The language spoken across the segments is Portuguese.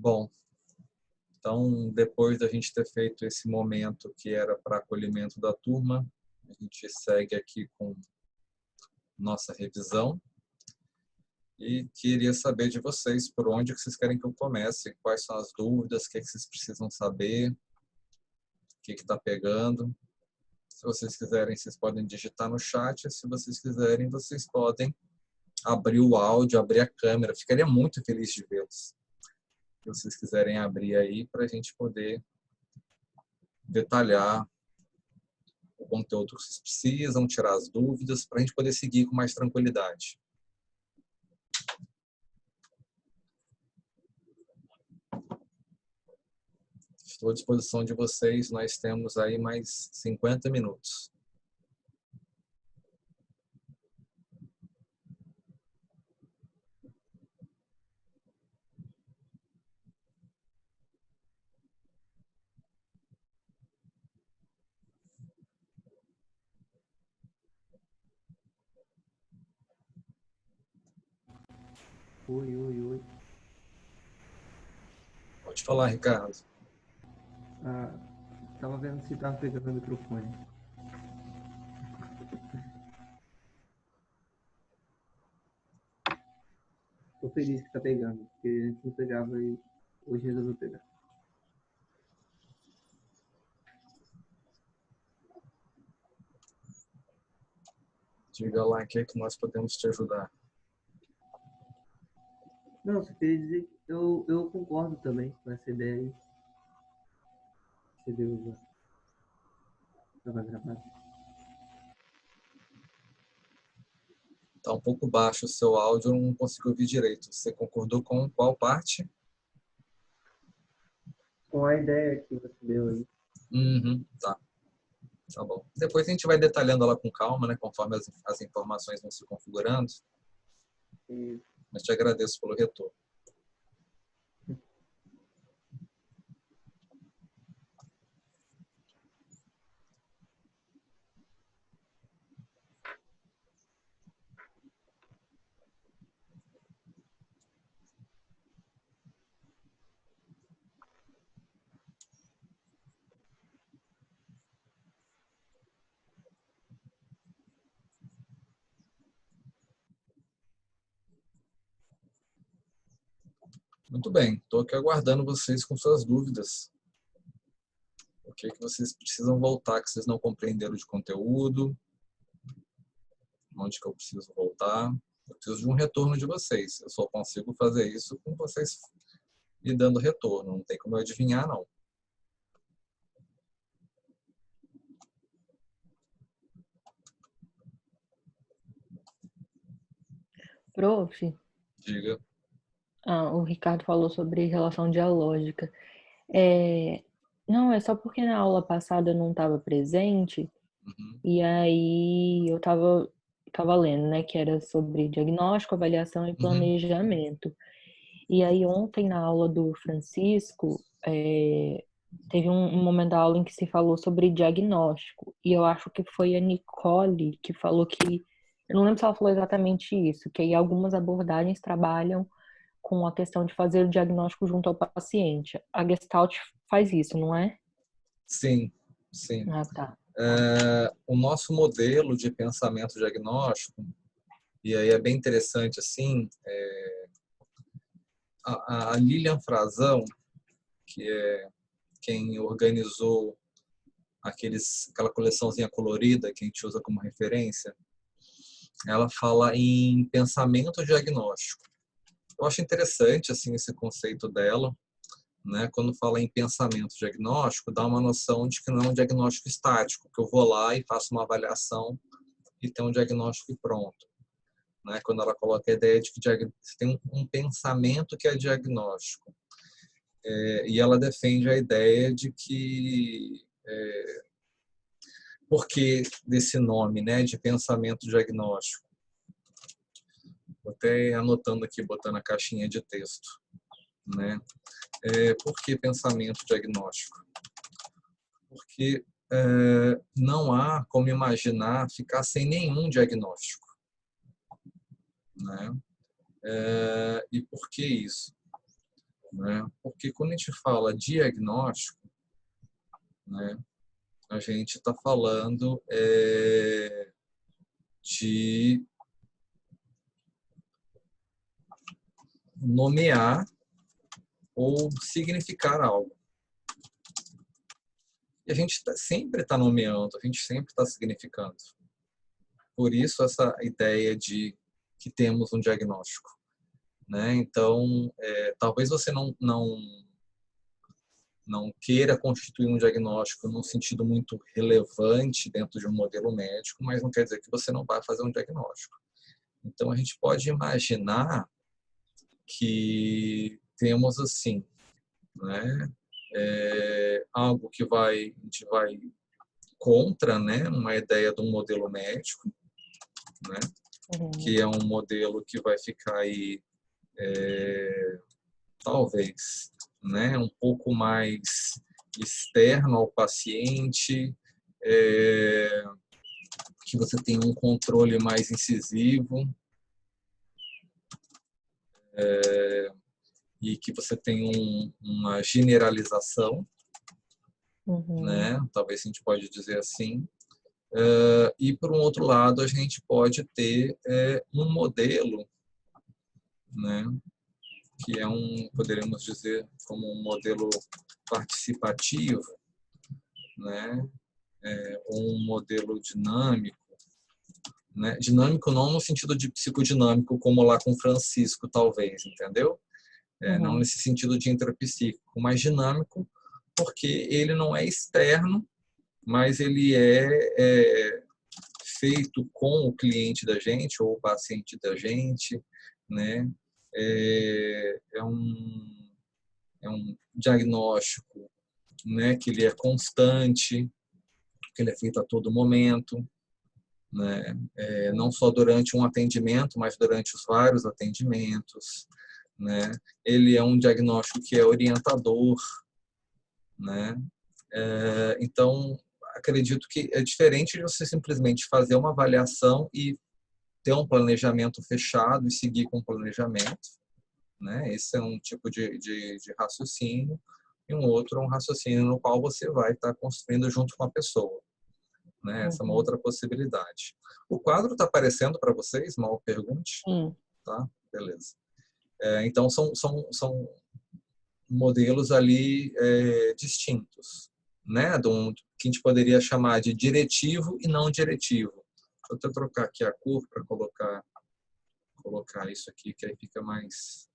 Bom, então depois da gente ter feito esse momento que era para acolhimento da turma, a gente segue aqui com nossa revisão e queria saber de vocês por onde que vocês querem que eu comece, quais são as dúvidas, o que vocês precisam saber, o que está pegando. Se vocês quiserem, vocês podem digitar no chat, se vocês quiserem, vocês podem abrir o áudio, abrir a câmera. Ficaria muito feliz de vê-los. Se vocês quiserem abrir aí para a gente poder detalhar o conteúdo que vocês precisam, tirar as dúvidas, para a gente poder seguir com mais tranquilidade. Estou à disposição de vocês, nós temos aí mais 50 minutos. Oi. Pode falar, Ricardo. Tava vendo se tava pegando o microfone. Tô feliz que tá pegando, porque antes não pegava e hoje resolveu pegar. Diga lá em que nós podemos te ajudar. Não, só queria dizer que eu concordo também com essa ideia aí. Você deu já. Tava gravado. Está um pouco baixo o seu áudio, eu não consigo ouvir direito. Você concordou com qual parte? Com a ideia que você deu aí. Tá. Tá bom. Depois a gente vai detalhando ela com calma, né, conforme as informações vão se configurando. E Mas te agradeço pelo retorno. Muito bem, estou aqui aguardando vocês com suas dúvidas. O que vocês precisam voltar, que vocês não compreenderam de conteúdo? Onde que eu preciso voltar? Eu preciso de um retorno de vocês. Eu só consigo fazer isso com vocês me dando retorno. Não tem como eu adivinhar, não. Prof, Diga. o Ricardo falou sobre relação dialógica. Não, é só porque na aula passada eu não estava presente, e aí eu estava lendo, né, que era sobre diagnóstico, avaliação e planejamento. E aí ontem na aula do Francisco, teve um momento da aula em que se falou sobre diagnóstico, e eu acho que foi a Nicole que falou que, eu não lembro se ela falou exatamente isso, que aí algumas abordagens trabalham com a questão de fazer o diagnóstico junto ao paciente. A Gestalt faz isso, não é? Sim, sim. Ah, tá. O nosso modelo de pensamento diagnóstico, e aí é bem interessante assim, a Lilian Frazão, que é quem organizou aquela coleçãozinha colorida que a gente usa como referência, ela fala em pensamento diagnóstico. Eu acho interessante assim esse conceito dela, né? Quando fala em pensamento diagnóstico, dá uma noção de que não é um diagnóstico estático, que eu vou lá e faço uma avaliação e tenho um diagnóstico pronto. Né? Quando ela coloca a ideia de que você tem um pensamento que é diagnóstico. E ela defende a ideia de que por que desse nome, né, de pensamento diagnóstico? Vou até anotando aqui, botando a caixinha de texto, né? Por que pensamento diagnóstico? Porque não há como imaginar ficar sem nenhum diagnóstico, né? E por que isso? né? Porque quando a gente fala diagnóstico, né, a gente está falando de nomear ou significar algo. E a gente sempre está nomeando, a gente sempre está significando. Por isso essa ideia de que temos um diagnóstico, né? Então, talvez você não queira constituir um diagnóstico num sentido muito relevante dentro de um modelo médico, mas não quer dizer que você não vai fazer um diagnóstico. Então, a gente pode imaginar que temos assim, né? Algo que a gente vai contra, né? Uma ideia de um modelo médico, né? Que é um modelo que vai ficar aí, talvez, né? Um pouco mais externo ao paciente, que você tem um controle mais incisivo, e que você tem uma generalização, né? Talvez a gente pode dizer assim. E, por um outro lado, a gente pode ter um modelo, né? Que poderíamos dizer, como um modelo participativo, né? Ou um modelo dinâmico, né? Dinâmico não no sentido de psicodinâmico, como lá com Francisco, talvez, entendeu? Não nesse sentido de intrapsíquico, mas dinâmico porque ele não é externo, mas ele é feito com o cliente da gente ou o paciente da gente, né? É um diagnóstico, né? Que ele é constante, que ele é feito a todo momento, né? Não só durante um atendimento, mas durante os vários atendimentos, né? Ele é um diagnóstico que é orientador, né? Então, acredito que é diferente de você simplesmente fazer uma avaliação e ter um planejamento fechado e seguir com o planejamento, né? Esse é um tipo de raciocínio, e um outro é um raciocínio no qual você vai estar construindo junto com a pessoa, né? Essa é uma outra possibilidade. O quadro está aparecendo para vocês? Mal pergunte. Tá? Beleza. Então, são modelos ali distintos, né? Que a gente poderia chamar de diretivo e não diretivo. Vou até trocar aqui a cor para colocar isso aqui, que aí fica mais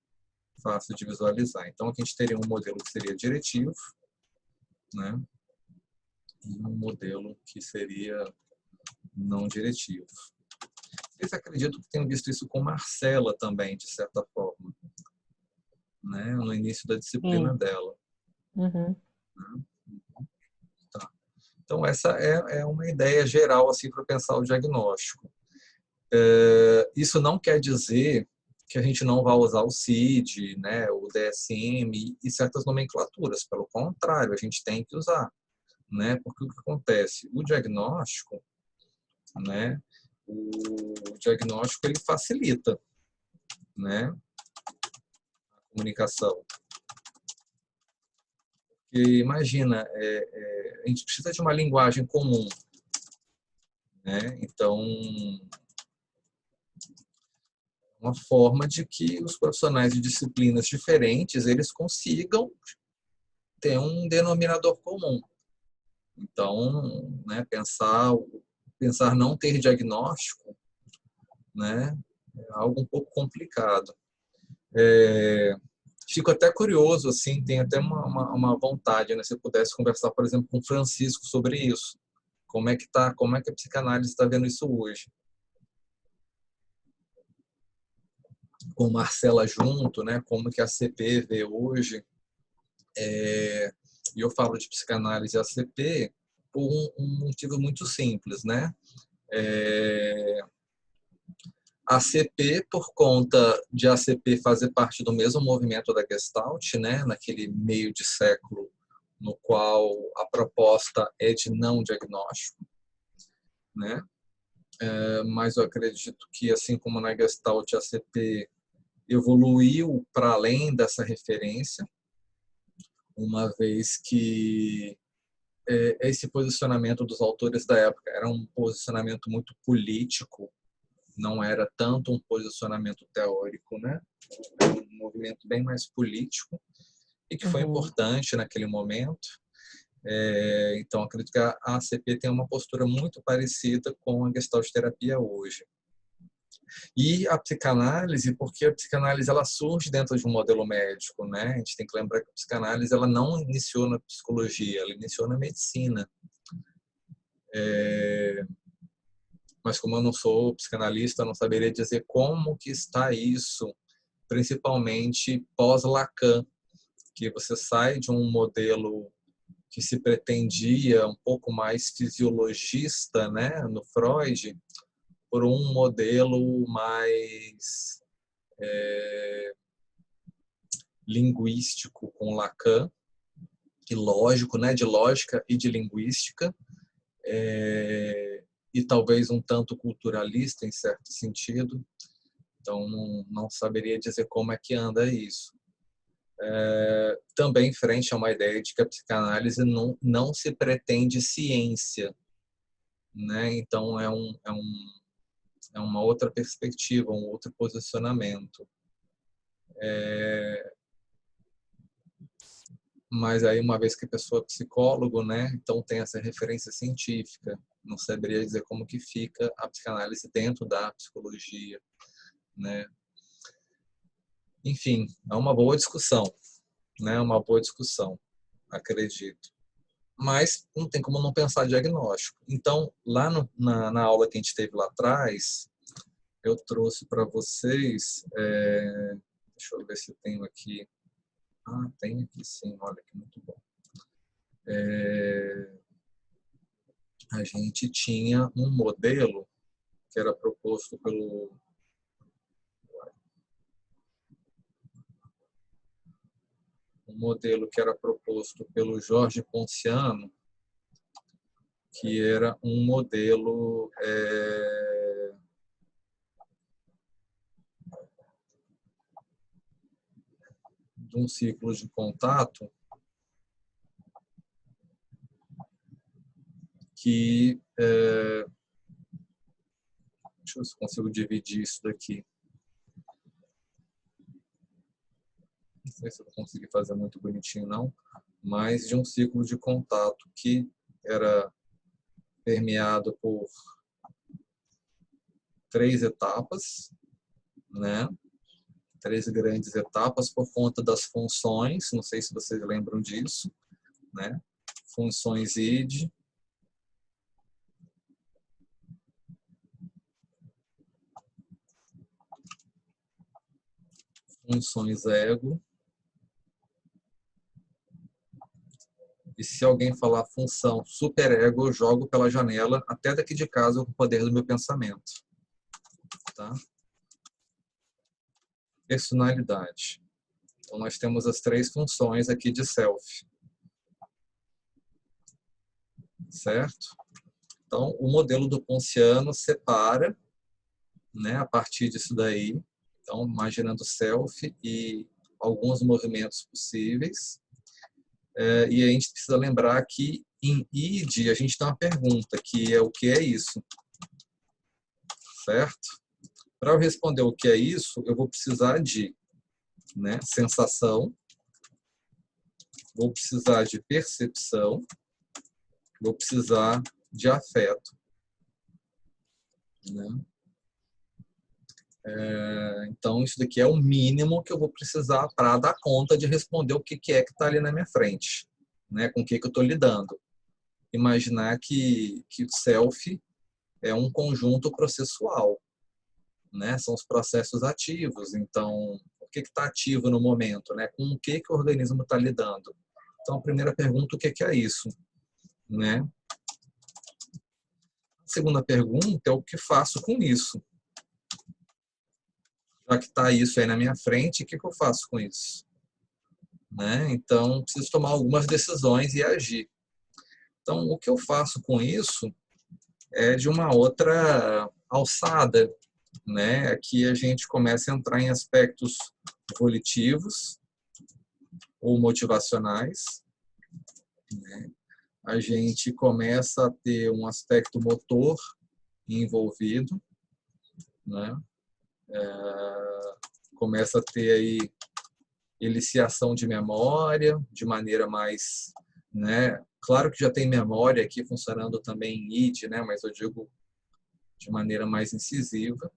fácil de visualizar. Então, aqui a gente teria um modelo que seria diretivo, né? E um modelo que seria não diretivo. Vocês acreditam que tenham visto isso com Marcela também, de certa forma, né? No início da disciplina dela. Tá. Então, essa é uma ideia geral assim, para pensar o diagnóstico. Isso não quer dizer que a gente não vai usar o CID, né, o DSM e certas nomenclaturas. Pelo contrário, a gente tem que usar, né? Porque o que acontece? O diagnóstico, né? O diagnóstico ele facilita, né? A comunicação. Porque imagina, a gente precisa de uma linguagem comum, né? Então, uma forma de que os profissionais de disciplinas diferentes eles consigam ter um denominador comum. Então, né, pensar não ter diagnóstico, né, é algo um pouco complicado. Fico até curioso, assim, tenho até uma vontade, né, se eu pudesse conversar, por exemplo, com o Francisco sobre isso. Como é que a psicanálise está vendo isso hoje? Com Marcela junto, né, como que a CP vê hoje. E eu falo de psicanálise ACP por um motivo muito simples, né? A ACP, por conta de a ACP fazer parte do mesmo movimento da Gestalt, né? Naquele meio de século no qual a proposta é de não diagnóstico, né? Mas eu acredito que, assim como na Gestalt, a ACP evoluiu para além dessa referência, uma vez que esse posicionamento dos autores da época era um posicionamento muito político, não era tanto um posicionamento teórico, né? Era um movimento bem mais político e que foi importante naquele momento. Então, acredito que a ACP tem uma postura muito parecida com a Gestalt terapia hoje. E a psicanálise, porque a psicanálise ela surge dentro de um modelo médico, né? A gente tem que lembrar que a psicanálise ela não iniciou na psicologia, ela iniciou na medicina. Mas como eu não sou psicanalista, eu não saberia dizer como que está isso, principalmente pós-Lacan, que você sai de um modelo que se pretendia um pouco mais fisiologista, né, no Freud, por um modelo mais linguístico com Lacan, e lógico, né, de lógica e de linguística, e talvez um tanto culturalista em certo sentido. Então não saberia dizer como é que anda isso. Também frente a uma ideia de que a psicanálise não se pretende ciência, né? Então é uma outra perspectiva, um outro posicionamento. Mas aí, uma vez que a pessoa é psicólogo, né? Então tem essa referência científica. Não saberia dizer como que fica a psicanálise dentro da psicologia, né? Enfim, é uma boa discussão, né? Uma boa discussão, acredito. Mas não tem como não pensar diagnóstico. Então, lá na aula que a gente teve lá atrás, eu trouxe para vocês, deixa eu ver se eu tenho aqui. Ah, tem aqui sim, olha que muito bom. A gente tinha um modelo que era proposto pelo Jorge Ponciano, que era um modelo de um ciclo de contato que deixa eu ver se consigo dividir isso daqui. Não sei se eu vou conseguir fazer muito bonitinho, não. Mas de um ciclo de contato que era permeado por 3 etapas, né? 3 grandes etapas por conta das funções. Não sei se vocês lembram disso, né? Funções id, funções ego. E se alguém falar função superego, eu jogo pela janela, até daqui de casa, com o poder do meu pensamento. Tá? Personalidade. Então, nós temos as 3 funções aqui de self. Certo? Então, o modelo do Ponciano separa, né, a partir disso daí. Então, imaginando self e alguns movimentos possíveis. E a gente precisa lembrar que em id a gente tem uma pergunta, que é o que é isso? Certo? Para eu responder o que é isso, eu vou precisar de, né, sensação, vou precisar de percepção, vou precisar de afeto. Né? Então, isso daqui é o mínimo que eu vou precisar para dar conta de responder o que é que está ali na minha frente, né? Com o que eu estou lidando. Imaginar que o self é um conjunto processual, né? São os processos ativos. Então, o que está ativo no momento, né? Com o que o organismo está lidando? Então, a primeira pergunta, o que é isso? Né? A segunda pergunta é o que faço com isso? Já que está isso aí na minha frente, o que eu faço com isso? Né? Então, preciso tomar algumas decisões e agir. Então, o que eu faço com isso é de uma outra alçada, né? Aqui a gente começa a entrar em aspectos volitivos ou motivacionais, né? A gente começa a ter um aspecto motor envolvido, né? Começa a ter aí eliciação de memória de maneira mais, né? Claro que já tem memória aqui funcionando também em id, né? Mas eu digo de maneira mais incisiva.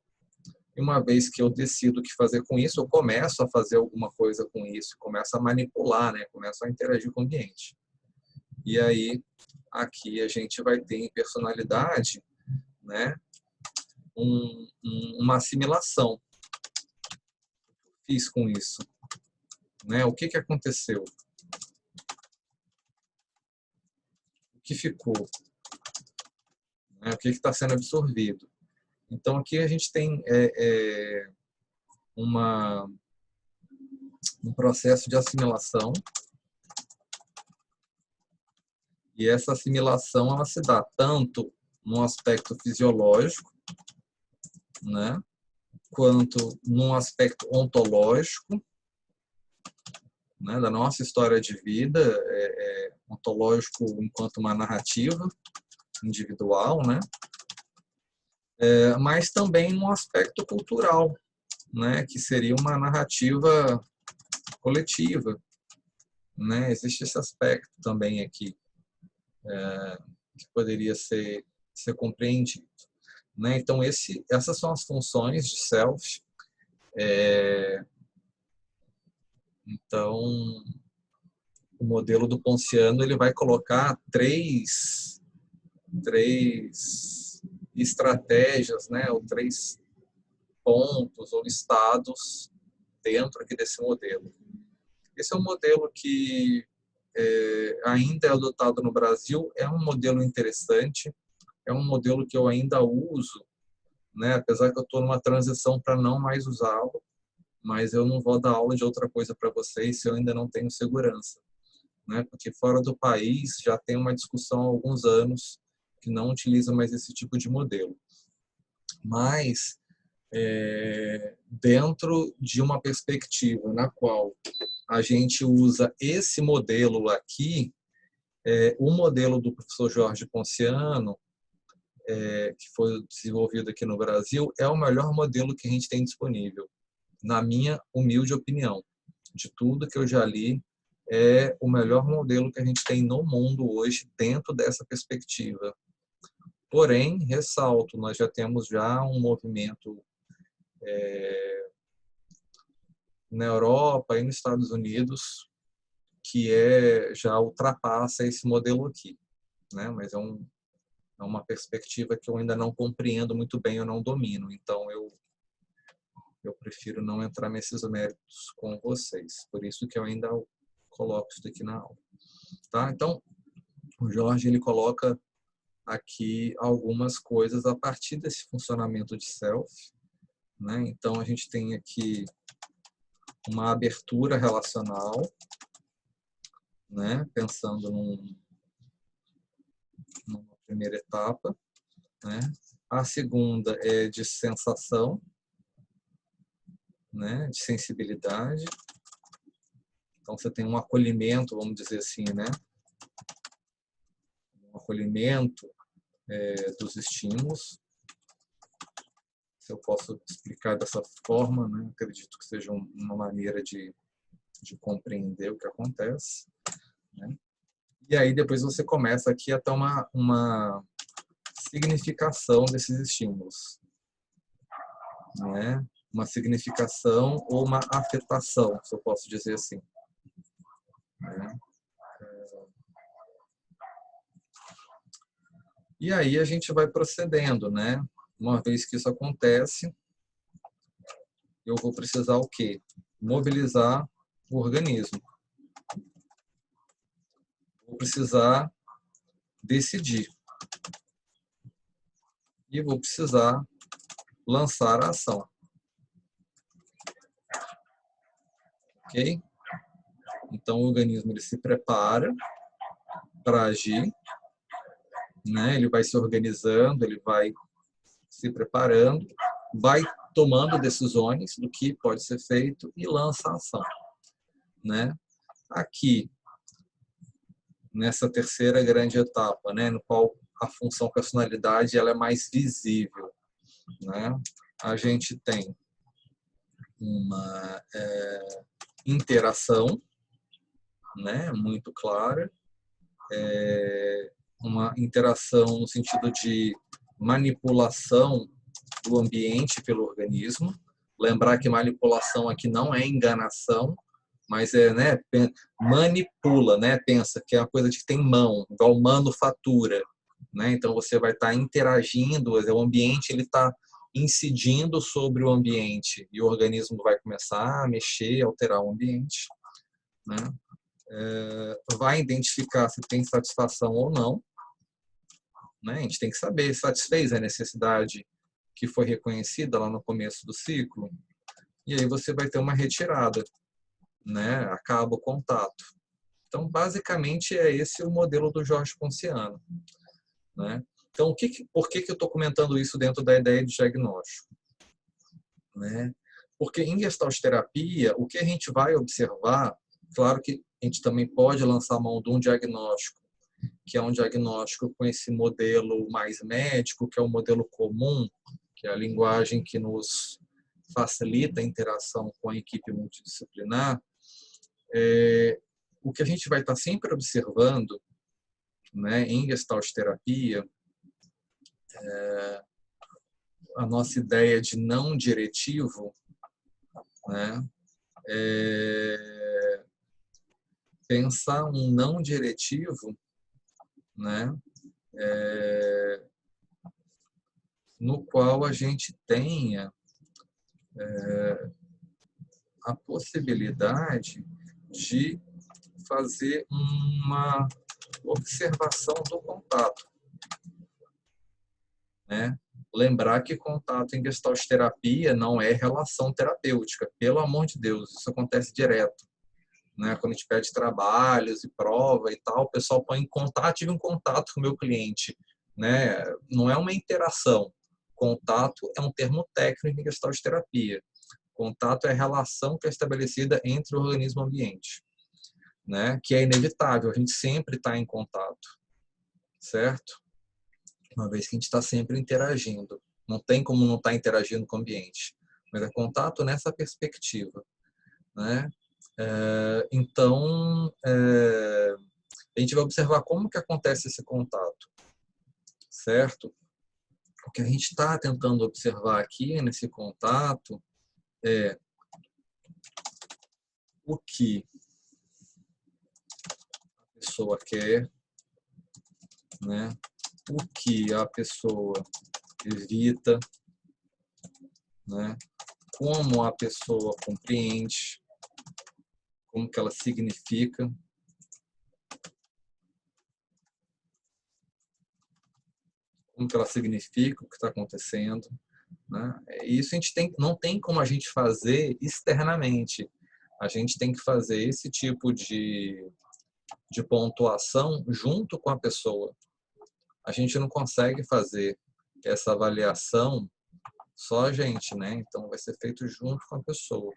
E uma vez que eu decido o que fazer com isso, eu começo a fazer alguma coisa com isso, começo a manipular, né? Começo a interagir com o ambiente. E aí, aqui a gente vai ter em personalidade, né? Uma assimilação. Fiz com isso, né? O que aconteceu? O que ficou? Né? O que está sendo absorvido? Então, aqui a gente tem um processo de assimilação, e essa assimilação ela se dá tanto no aspecto fisiológico, né, quanto num aspecto ontológico, né, da nossa história de vida, ontológico enquanto uma narrativa individual, né, mas também num aspecto cultural, né, que seria uma narrativa coletiva, né? Existe esse aspecto também aqui que poderia ser compreendido, né? Então essas são as funções de self. Então o modelo do Ponciano ele vai colocar três estratégias, né? Ou 3 pontos ou estados dentro aqui desse modelo. Esse é um modelo que ainda é adotado no Brasil, é um modelo interessante, é um modelo que eu ainda uso, né? Apesar que eu estou numa transição para não mais usá-lo, mas eu não vou dar aula de outra coisa para vocês se eu ainda não tenho segurança, né? Porque fora do país já tem uma discussão há alguns anos que não utiliza mais esse tipo de modelo. Mas dentro de uma perspectiva na qual a gente usa esse modelo aqui, o modelo do professor Jorge Ponciano, que foi desenvolvido aqui no Brasil, é o melhor modelo que a gente tem disponível, na minha humilde opinião. De tudo que eu já li, é o melhor modelo que a gente tem no mundo hoje, dentro dessa perspectiva. Porém, ressalto, nós já temos já um movimento na Europa e nos Estados Unidos que já ultrapassa esse modelo aqui, né? Mas é uma perspectiva que eu ainda não compreendo muito bem, eu não domino. Então, eu prefiro não entrar nesses méritos com vocês. Por isso que eu ainda coloco isso aqui na aula. Tá? Então, o Jorge ele coloca aqui algumas coisas a partir desse funcionamento de self, né? Então, a gente tem aqui uma abertura relacional, né? Pensando numa primeira etapa, né? A segunda é de sensação, né? De sensibilidade. Então, você tem um acolhimento, vamos dizer assim, né? Um acolhimento dos estímulos. Se eu posso explicar dessa forma, né? Acredito que seja uma maneira de compreender o que acontece, né? E aí depois você começa aqui a ter uma significação desses estímulos, né? Uma significação ou uma afetação, se eu posso dizer assim, né? E aí a gente vai procedendo, né? Uma vez que isso acontece, eu vou precisar o quê? Mobilizar o organismo. Vou precisar decidir. E vou precisar lançar a ação. Ok? Então, o organismo ele se prepara para agir, né? Ele vai se organizando, ele vai se preparando, vai tomando decisões do que pode ser feito e lança a ação, né? Aqui, nessa terceira grande etapa, né, no qual a função personalidade ela é mais visível, né? A gente tem uma interação, né, muito clara, uma interação no sentido de manipulação do ambiente pelo organismo. Lembrar que manipulação aqui não é enganação, mas né, manipula, né? Pensa que é uma coisa que tem mão, igual manufatura, né? Então você vai estar interagindo, o ambiente ele está incidindo sobre o ambiente e o organismo vai começar a mexer, alterar o ambiente, né? Vai identificar se tem satisfação ou não, né? A gente tem que saber se satisfez a necessidade que foi reconhecida lá no começo do ciclo, e aí você vai ter uma retirada, né? Acaba o contato. Então, basicamente, é esse o modelo do Jorge Ponciano, né? Então, por que eu estou comentando isso dentro da ideia de diagnóstico? Né? Porque em Gestalt terapia, o que a gente vai observar, claro que a gente também pode lançar a mão de um diagnóstico, que é um diagnóstico com esse modelo mais médico, que é o modelo comum, que é a linguagem que nos facilita a interação com a equipe multidisciplinar. O que a gente vai estar sempre observando, né, em Gestalt terapia, a nossa ideia de não diretivo, né, pensar um não diretivo, né, no qual a gente tenha a possibilidade de fazer uma observação do contato, né? Lembrar que contato em Gestalt terapia não é relação terapêutica, pelo amor de Deus, isso acontece direto, né? Quando a gente pede trabalhos e prova e tal, o pessoal põe em contato, tive um contato com o meu cliente, né? Não é uma interação. Contato é um termo técnico em Gestalt terapia. Contato é a relação que é estabelecida entre o organismo e o ambiente, né? Que é inevitável, a gente sempre está em contato, certo? Uma vez que a gente está sempre interagindo. Não tem como não estar interagindo com o ambiente, mas é contato nessa perspectiva, né? Então, a gente vai observar como que acontece esse contato, certo? O que a gente está tentando observar aqui nesse contato é o que a pessoa quer, né? O que a pessoa evita, né? Como a pessoa compreende, como que ela significa, como que ela significa o que está acontecendo, né? Isso a gente não tem como a gente fazer externamente. A gente tem que fazer esse tipo de pontuação junto com a pessoa. A gente não consegue fazer essa avaliação só a gente, né? Então vai ser feito junto com a pessoa.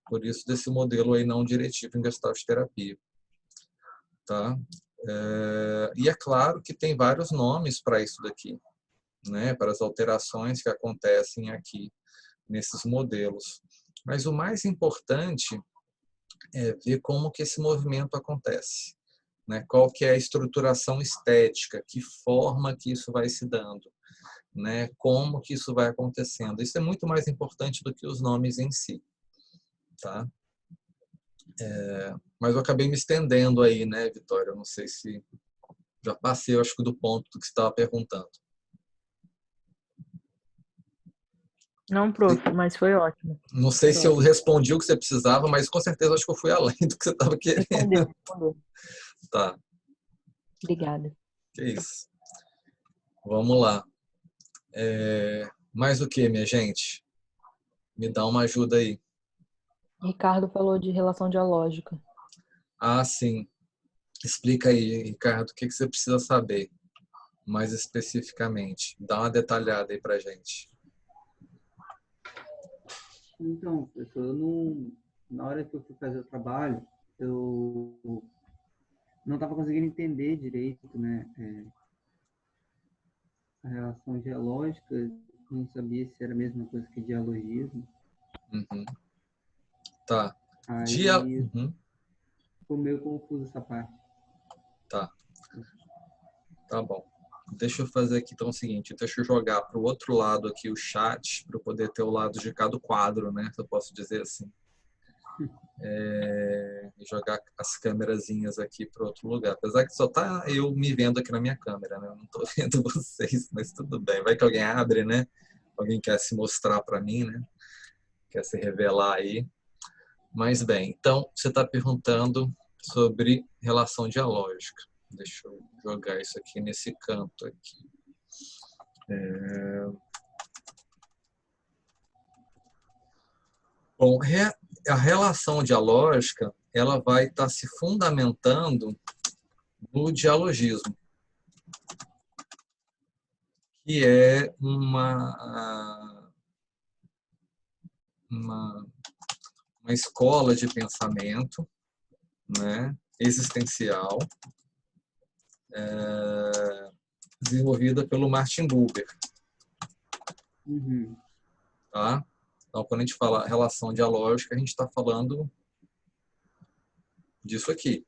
Por isso desse modelo aí não diretivo em Gestalt terapia, tá? E é claro que tem vários nomes para isso daqui, né? Para as alterações que acontecem aqui nesses modelos. Mas o mais importante é ver como que esse movimento acontece, né? Qual que é a estruturação estética, que forma que isso vai se dando, né? Como que isso vai acontecendo. Isso é muito mais importante do que os nomes em si, tá? Mas eu acabei me estendendo aí, né, Vitória? Eu não sei se já passei, eu acho que do ponto do que você estava perguntando. Não, prof, mas foi ótimo. Não sei se eu respondi o que você precisava, mas com certeza acho que eu fui além do que você estava querendo. Respondeu. Tá. Obrigada. Que isso. Vamos lá. Mais o que, minha gente? Me dá uma ajuda aí. Ricardo falou de relação dialógica. Ah, sim. Explica aí, Ricardo, o que você precisa saber mais especificamente. Dá uma detalhada aí pra gente. Então, professor, eu não, na hora que eu fui fazer o trabalho, eu não estava conseguindo entender direito, né, a relação dialógica, não sabia se era a mesma coisa que dialogismo. Uhum. Tá. Aí Uhum. ficou meio confuso essa parte. Tá. Tá bom. Deixa eu fazer aqui então o seguinte, deixa eu jogar para o outro lado aqui o chat, para eu poder ter o lado de cada quadro, né? Se eu posso dizer assim. E jogar as câmerazinhas aqui para outro lugar. Apesar que só tá eu me vendo aqui na minha câmera, né? Eu não estou vendo vocês, mas tudo bem. Vai que alguém abre, né? Alguém quer se mostrar para mim, né? Quer se revelar aí. Mas bem, então você está perguntando sobre relação dialógica. Deixa eu jogar isso aqui nesse canto aqui. Bom, a relação dialógica ela vai estar se fundamentando no dialogismo, que é uma, uma escola de pensamento, né, existencial, desenvolvida pelo Martin Buber. Uhum. Tá? Então, quando a gente fala relação dialógica, a gente está falando disso aqui.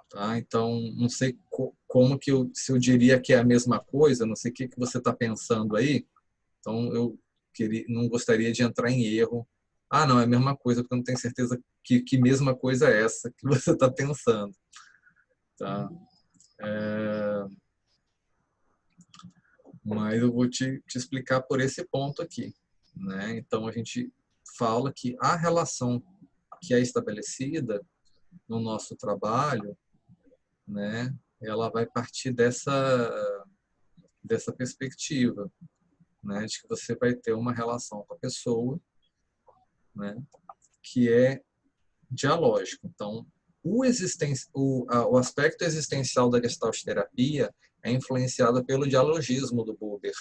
Tá? Então, não sei como que se eu diria que é a mesma coisa, não sei o que você está pensando aí. Então, eu não gostaria de entrar em erro. Ah, não, é a mesma coisa, porque eu não tenho certeza que mesma coisa é essa que você está pensando. Tá? Mas eu vou te explicar por esse ponto aqui. Né? Então, a gente fala que a relação que é estabelecida no nosso trabalho, né, ela vai partir dessa perspectiva, né, de que você vai ter uma relação com a pessoa, né, que é dialógico. Então, o aspecto existencial da Gestalt terapia é influenciado pelo dialogismo do Buber.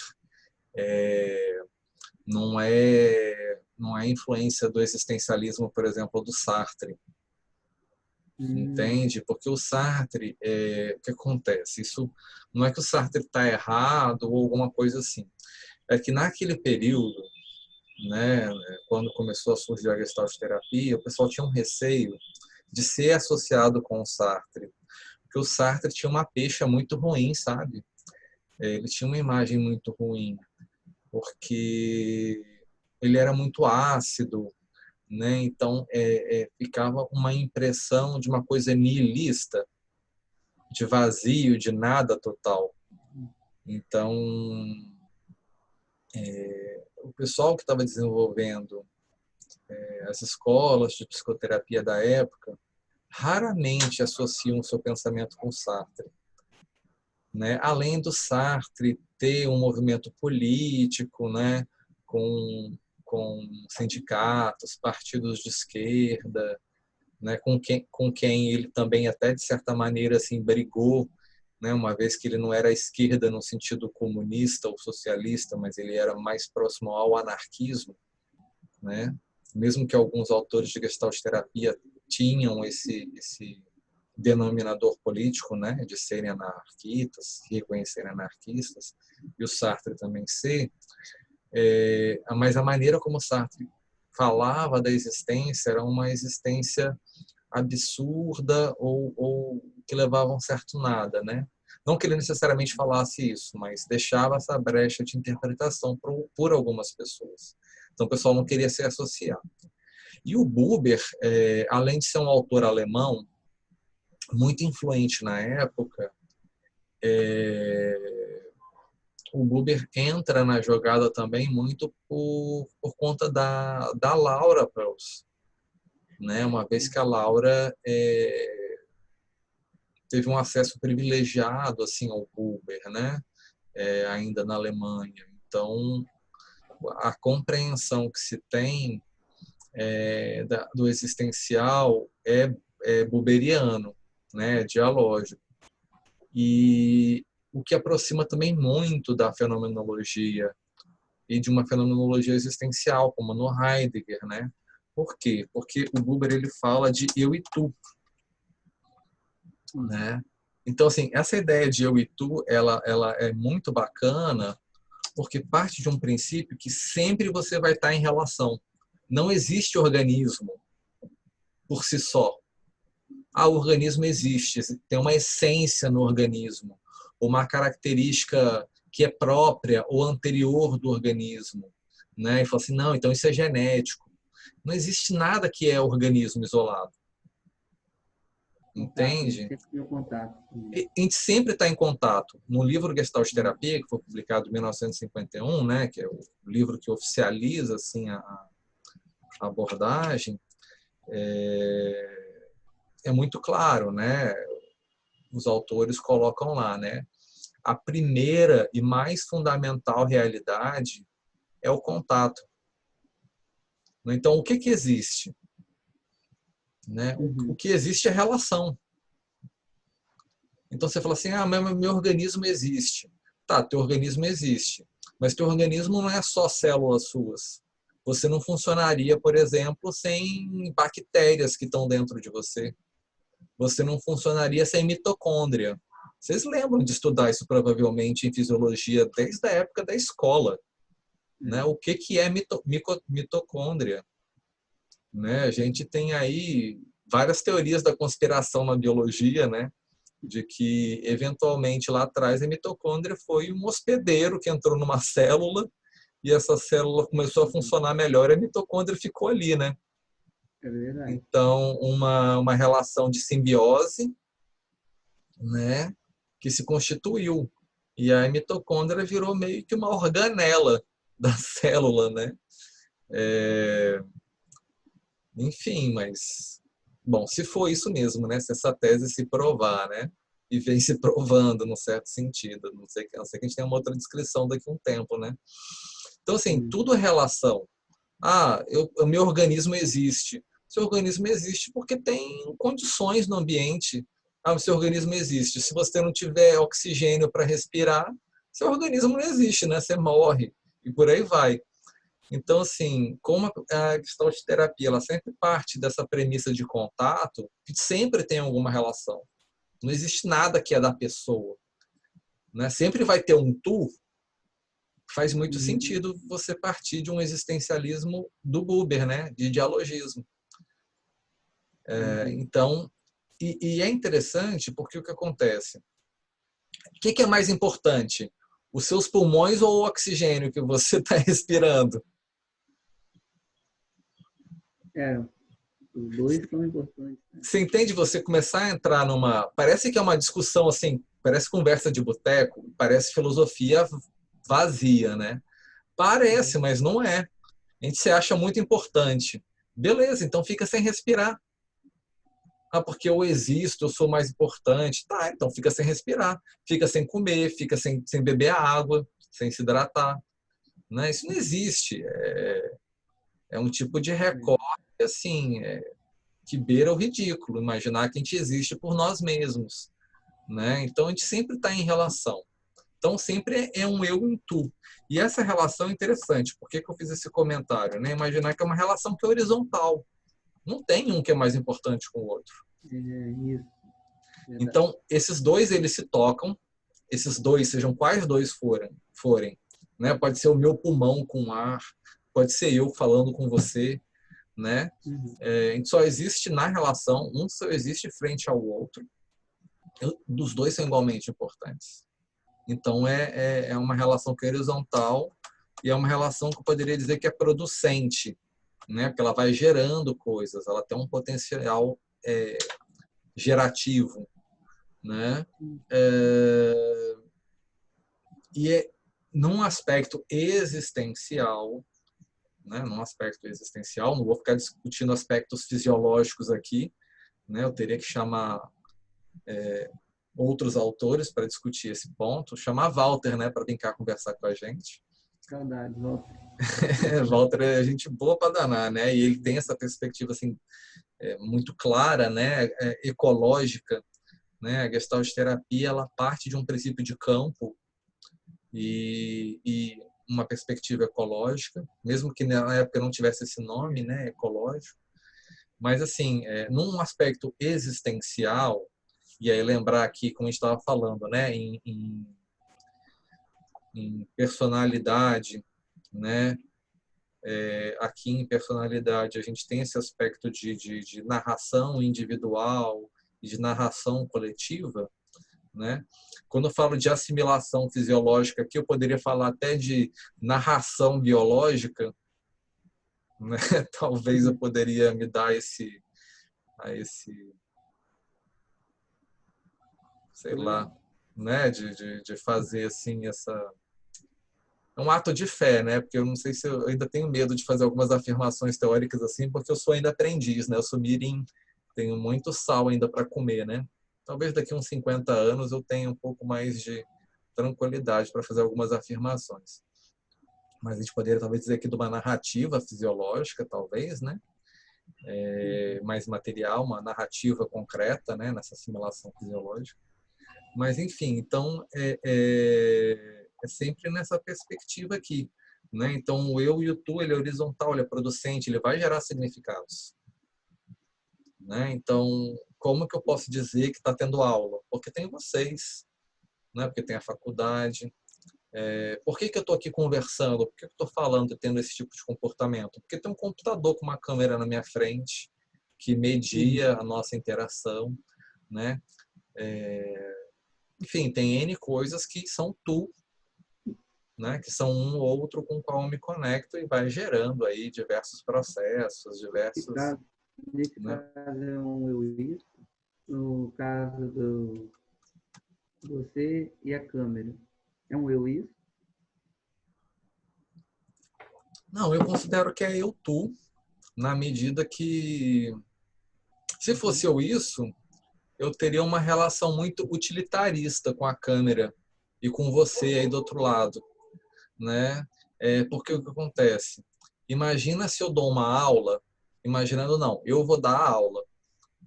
Não é influência do existencialismo, por exemplo, do Sartre. Entende? Porque o Sartre, o que acontece? Isso não é que o Sartre está errado ou alguma coisa assim. É que naquele período, né, quando começou a surgir a Gestalt terapia, o pessoal tinha um receio de ser associado com o Sartre, porque o Sartre tinha uma pecha muito ruim, sabe? Ele tinha uma imagem muito ruim, porque ele era muito ácido, né? Então ficava uma impressão de uma coisa nihilista, de vazio, de nada total. Então, o pessoal que estava desenvolvendo as escolas de psicoterapia da época raramente associam o seu pensamento com Sartre, né? Além do Sartre ter um movimento político, né? com sindicatos, partidos de esquerda, né? com quem ele também até de certa maneira assim brigou, né? Uma vez que ele não era à esquerda no sentido comunista ou socialista, mas ele era mais próximo ao anarquismo, né? Mesmo que alguns autores de Gestalt terapia tinham esse denominador político, né, de serem anarquistas, se reconhecerem anarquistas, e o Sartre também ser, mas a maneira como o Sartre falava da existência era uma existência absurda ou que levava a um certo nada, né? Não que ele necessariamente falasse isso, mas deixava essa brecha de interpretação por algumas pessoas. Então o pessoal não queria se associar. E o Buber, além de ser um autor alemão, muito influente na época, o Buber entra na jogada também muito por conta da Laura Pels, né? Uma vez que a Laura teve um acesso privilegiado assim ao Buber, né? Ainda na Alemanha. Então, a compreensão que se tem do existencial é buberiano, né? Dialógico. E o que aproxima também muito da fenomenologia e de uma fenomenologia existencial, como no Heidegger, né? Por quê? Porque o Buber ele fala de eu e tu, né? Então, assim, essa ideia de eu e tu, ela é muito bacana, porque parte de um princípio que sempre você vai estar em relação. Não existe organismo por si só. O organismo existe, tem uma essência no organismo, uma característica que é própria ou anterior do organismo, né? E fala assim, não, então isso é genético. Não existe nada que é organismo isolado. Entende? Sempre tem o contato. A gente sempre está em contato. No livro Gestalt Terapia, que foi publicado em 1951, né, que é o livro que oficializa assim, a abordagem, é muito claro, né? Os autores colocam lá, né? A primeira e mais fundamental realidade é o contato. Então, o que existe? Né? O que existe é relação. Então, você fala assim, mas meu organismo existe. Tá, teu organismo existe. Mas teu organismo não é só células suas. Você não funcionaria, por exemplo, sem bactérias que estão dentro de você. Você não funcionaria sem mitocôndria. Vocês lembram de estudar isso provavelmente em fisiologia desde a época da escola. Né? O que é mitocôndria? Né? A gente tem aí várias teorias da conspiração na biologia, né? De que, eventualmente, lá atrás, a mitocôndria foi um hospedeiro que entrou numa célula e essa célula começou a funcionar melhor e a mitocôndria ficou ali, né? É verdade. Então, uma relação de simbiose, né? Que se constituiu. E a mitocôndria virou meio que uma organela da célula, né? Enfim, mas... Bom, se for isso mesmo, né? Se essa tese se provar, né? E vem se provando, num certo sentido. Não sei que a gente tenha uma outra descrição daqui a um tempo, né? Então, assim, tudo é relação. O meu organismo existe. Seu organismo existe porque tem condições no ambiente. O seu organismo existe. Se você não tiver oxigênio para respirar, seu organismo não existe, né? Você morre. E por aí vai. Então, assim, como a Gestalt terapia, ela sempre parte dessa premissa de contato, que sempre tem alguma relação. Não existe nada que é da pessoa, né? Sempre vai ter um tu. Faz muito sentido você partir de um existencialismo do Buber, né? De dialogismo. Então, e é interessante porque o que acontece? O que é mais importante? Os seus pulmões ou o oxigênio que você está respirando? Os dois são importantes. Né? Você entende você começar a entrar numa... Parece que é uma discussão assim, parece conversa de boteco, parece filosofia vazia, né? Parece, mas não é. A gente se acha muito importante. Beleza, então fica sem respirar. Porque eu existo, eu sou mais importante. Tá, então fica sem respirar. Fica sem comer, fica sem beber água, sem se hidratar. Né? Isso não existe. É um tipo de recorte, assim, que beira o ridículo. Imaginar que a gente existe por nós mesmos. Né? Então a gente sempre está em relação. Então sempre é um eu em tu. E essa relação é interessante. Por que eu fiz esse comentário? Né? Imaginar que é uma relação que é horizontal. Não tem um que é mais importante com o outro. Isso. Então, esses dois, eles se tocam. Esses dois, sejam quais dois forem. Né? Pode ser o meu pulmão com ar. Pode ser eu falando com você. Né? A gente só existe na relação. Um só existe frente ao outro. Dos dois são igualmente importantes. Então, é uma relação que é horizontal e é uma relação que eu poderia dizer que é producente, né? Porque ela vai gerando coisas, ela tem um potencial gerativo, né? E num aspecto existencial, né? Num aspecto existencial, não vou ficar discutindo aspectos fisiológicos aqui, né? Eu teria que chamar outros autores para discutir esse ponto, chamar Walter, né, para vir cá conversar com a gente. Saudades, Walter. Walter é gente boa para danar, né? E ele tem essa perspectiva assim muito clara, né, ecológica, né? A Gestalt terapia ela parte de um princípio de campo e uma perspectiva ecológica, mesmo que na época não tivesse esse nome, né, ecológico. Mas, assim, num aspecto existencial, e aí lembrar aqui, como a gente estava falando, né, em personalidade, né, aqui em personalidade a gente tem esse aspecto de narração individual e de narração coletiva, né? Quando eu falo de assimilação fisiológica aqui, eu poderia falar até de narração biológica, né? Talvez eu poderia me dar sei lá, né? De fazer assim é um ato de fé, né? Porque eu não sei se eu ainda tenho medo de fazer algumas afirmações teóricas assim, porque eu sou ainda aprendiz, né? Eu sou mirim, tenho muito sal ainda para comer, né? Talvez daqui a uns 50 anos eu tenha um pouco mais de tranquilidade para fazer algumas afirmações. Mas a gente poderia talvez dizer aqui de uma narrativa fisiológica, talvez, né? Mais material, uma narrativa concreta, né? Nessa assimilação fisiológica. Mas, enfim, então é sempre nessa perspectiva aqui, né? Então, o eu e o tu, ele é horizontal, ele é producente, ele vai gerar significados, né? Então, como que eu posso dizer que está tendo aula? Porque tem vocês, né? Porque tem a faculdade. Por que eu estou aqui conversando? Por que eu estou falando e tendo esse tipo de comportamento? Porque tem um computador com uma câmera na minha frente que media a nossa interação, né? Enfim, tem N coisas que são tu, né? Que são um ou outro com o qual eu me conecto e vai gerando aí diversos processos, diversos... Nesse né? caso é um eu isso. No caso do você e a câmera, é um eu isso? Não, eu considero que é eu tu, na medida que, se fosse eu isso, eu teria uma relação muito utilitarista com a câmera e com você aí do outro lado, né? Porque o que acontece? Imagina se eu dou uma aula, imaginando não, eu vou dar a aula.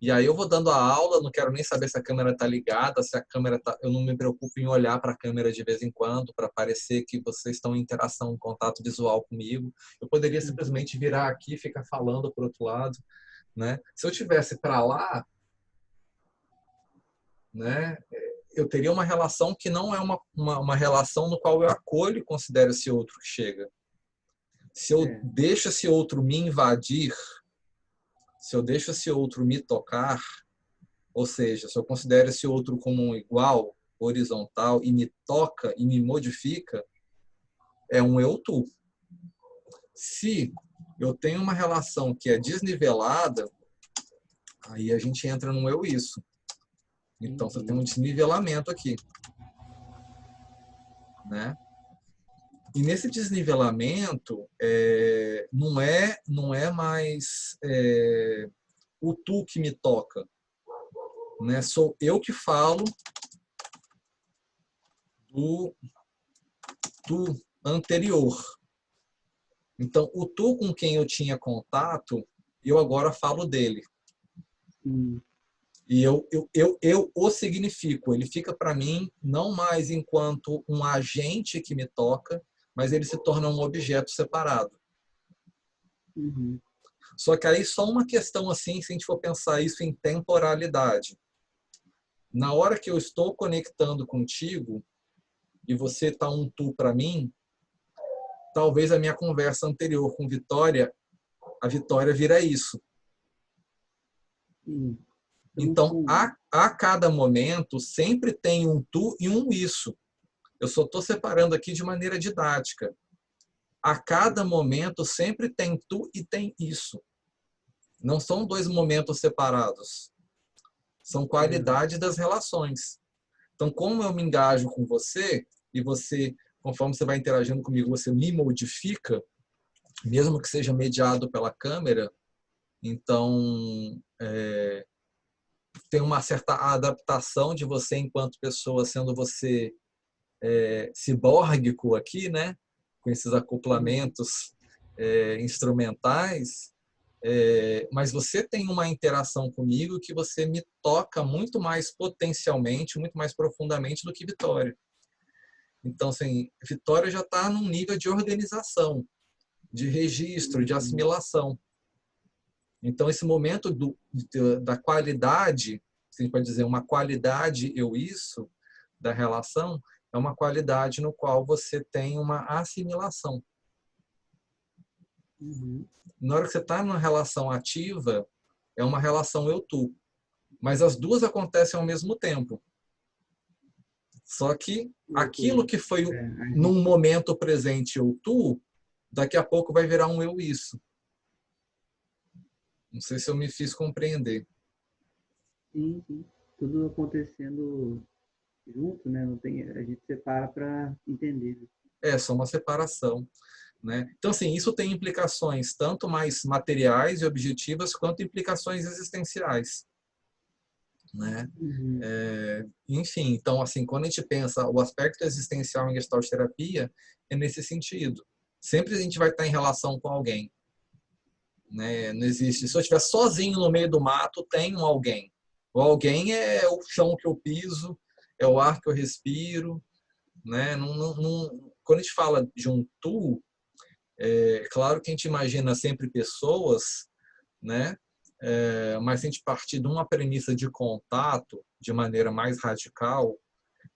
E aí eu vou dando a aula, não quero nem saber se a câmera está ligada, se a câmera tá, eu não me preocupo em olhar para a câmera de vez em quando para parecer que vocês estão em interação, em contato visual comigo. Eu poderia simplesmente virar aqui e ficar falando para o outro lado, né? Se eu tivesse para lá, né, eu teria uma relação que não é uma relação no qual eu acolho e considero esse outro que chega. Se eu deixo esse outro me invadir, se eu deixo esse outro me tocar, ou seja, se eu considero esse outro como um igual, horizontal, e me toca e me modifica, é um eu-tu. Se eu tenho uma relação que é desnivelada, aí a gente entra num eu-isso. Então, você tem um desnivelamento aqui, né? E nesse desnivelamento, não é mais o tu que me toca, né? Sou eu que falo do tu anterior. Então, o tu com quem eu tinha contato, eu agora falo dele. E eu o significo. Ele fica para mim não mais enquanto um agente que me toca, mas ele se torna um objeto separado. Só que aí só uma questão assim, se a gente for pensar isso em temporalidade. Na hora que eu estou conectando contigo e você está um tu para mim, talvez a minha conversa anterior com Vitória, a Vitória vira isso. Então, a cada momento, sempre tem um tu e um isso. Eu só estou separando aqui de maneira didática. A cada momento, sempre tem tu e tem isso. Não são dois momentos separados. São qualidades das relações. Então, como eu me engajo com você, e você, conforme você vai interagindo comigo, você me modifica, mesmo que seja mediado pela câmera, então tem uma certa adaptação de você enquanto pessoa, sendo você cibórgico aqui, né? Com esses acoplamentos instrumentais, mas você tem uma interação comigo que você me toca muito mais potencialmente, muito mais profundamente do que Vitória. Então, assim, Vitória já está num nível de organização, de registro, de assimilação. Então, esse momento da qualidade, se a gente pode dizer uma qualidade eu-isso da relação, é uma qualidade no qual você tem uma assimilação. Na hora que você está numa relação ativa, é uma relação eu-tu. Mas as duas acontecem ao mesmo tempo. Só que aquilo que foi num momento presente eu-tu, daqui a pouco vai virar um eu-isso. Não sei se eu me fiz compreender. Sim, sim. Tudo acontecendo junto, né? Não tem, a gente separa para entender. É só uma separação, né? Então, assim, isso tem implicações tanto mais materiais e objetivas quanto implicações existenciais, né? Enfim, então, assim, quando a gente pensa o aspecto existencial em Gestalt terapia, é nesse sentido. Sempre a gente vai estar em relação com alguém, né? Não existe. Se eu estiver sozinho no meio do mato, tem um alguém. O alguém é o chão que eu piso, é o ar que eu respiro, né? Quando a gente fala de um tu, é claro que a gente imagina sempre pessoas, né? Mas se a gente partir de uma premissa de contato de maneira mais radical,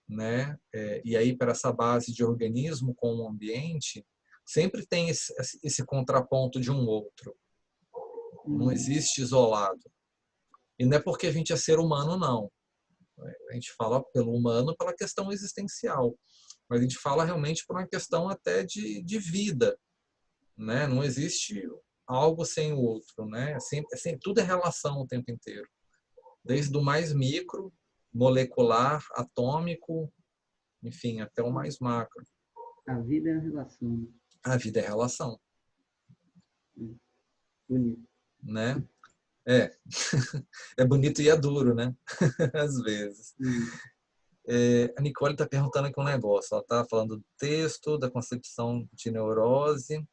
né? E aí para essa base de organismo com o ambiente, sempre tem esse contraponto de um outro. Não existe isolado. E não é porque a gente é ser humano, não. A gente fala pelo humano pela questão existencial. Mas a gente fala realmente por uma questão até de vida, né? Não existe algo sem o outro, né? Tudo é relação o tempo inteiro. Desde o mais micro, molecular, atômico, enfim, até o mais macro. A vida é a relação. A vida é relação. Bonito. Né? É bonito e é duro, né? Às vezes. A Nicole está perguntando aqui um negócio. Ela está falando do texto, da concepção de neurose.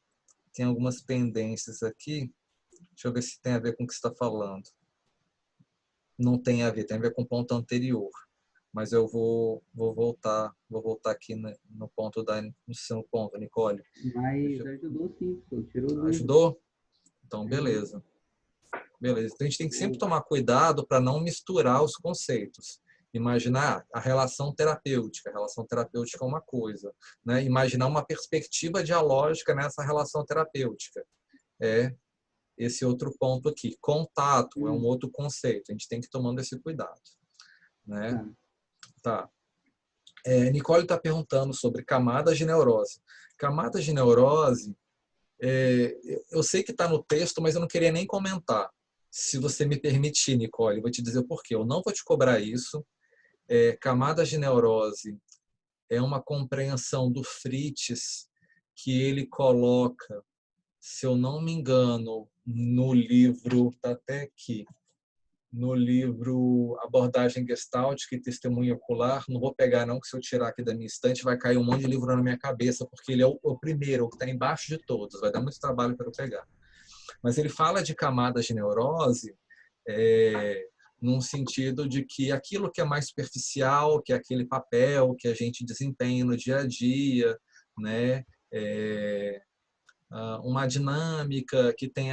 Tem algumas pendências aqui. Deixa eu ver se tem a ver com o que você está falando. Não tem a ver, tem a ver com o ponto anterior. Mas eu vou voltar aqui no ponto no seu ponto, Nicole. Mas ajudou sim, tirou dúvida. Ajudou? Então, beleza. Beleza. Então, a gente tem que sempre tomar cuidado para não misturar os conceitos. Imaginar a relação terapêutica. A relação terapêutica é uma coisa, né? Imaginar uma perspectiva dialógica nessa relação terapêutica. É esse outro ponto aqui. Contato é um outro conceito. A gente tem que ir tomando esse cuidado, né? Tá. Nicole está perguntando sobre camadas de neurose. Camadas de neurose, eu sei que está no texto, mas eu não queria nem comentar. Se você me permitir, Nicole, eu vou te dizer por quê. Eu não vou te cobrar isso. Camadas de neurose é uma compreensão do Fritz que ele coloca, se eu não me engano, no livro, está até aqui, no livro Abordagem Gestáltica e Testemunho Ocular. Não vou pegar não, que se eu tirar aqui da minha estante vai cair um monte de livro na minha cabeça, porque ele é o primeiro, o que está embaixo de todos. Vai dar muito trabalho para eu pegar. Mas ele fala de camadas de neurose num sentido de que aquilo que é mais superficial, que é aquele papel que a gente desempenha no dia a dia, né? Uma dinâmica que tem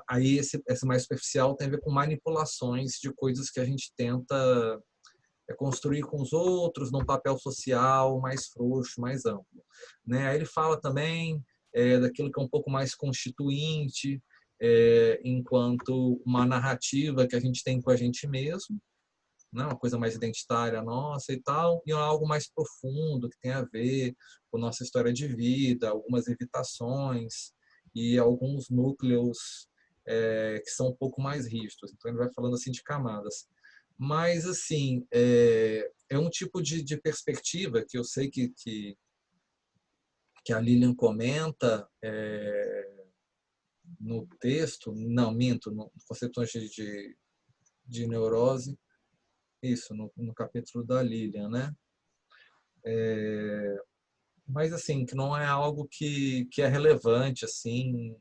aí esse mais superficial tem a ver com manipulações de coisas que a gente tenta construir com os outros num papel social mais frouxo, mais amplo, né? Aí ele fala também daquilo que é um pouco mais constituinte, enquanto uma narrativa que a gente tem com a gente mesmo, né? Uma coisa mais identitária nossa e tal, e algo mais profundo que tem a ver com nossa história de vida, algumas evitações e alguns núcleos que são um pouco mais rígidos. Então ele vai falando assim de camadas. Mas assim é um tipo de perspectiva que eu sei que a Lilian comenta no texto, não, minto, no Concepções de Neurose, isso, no capítulo da Lilian, né? Mas assim, que não é algo que é relevante, assim,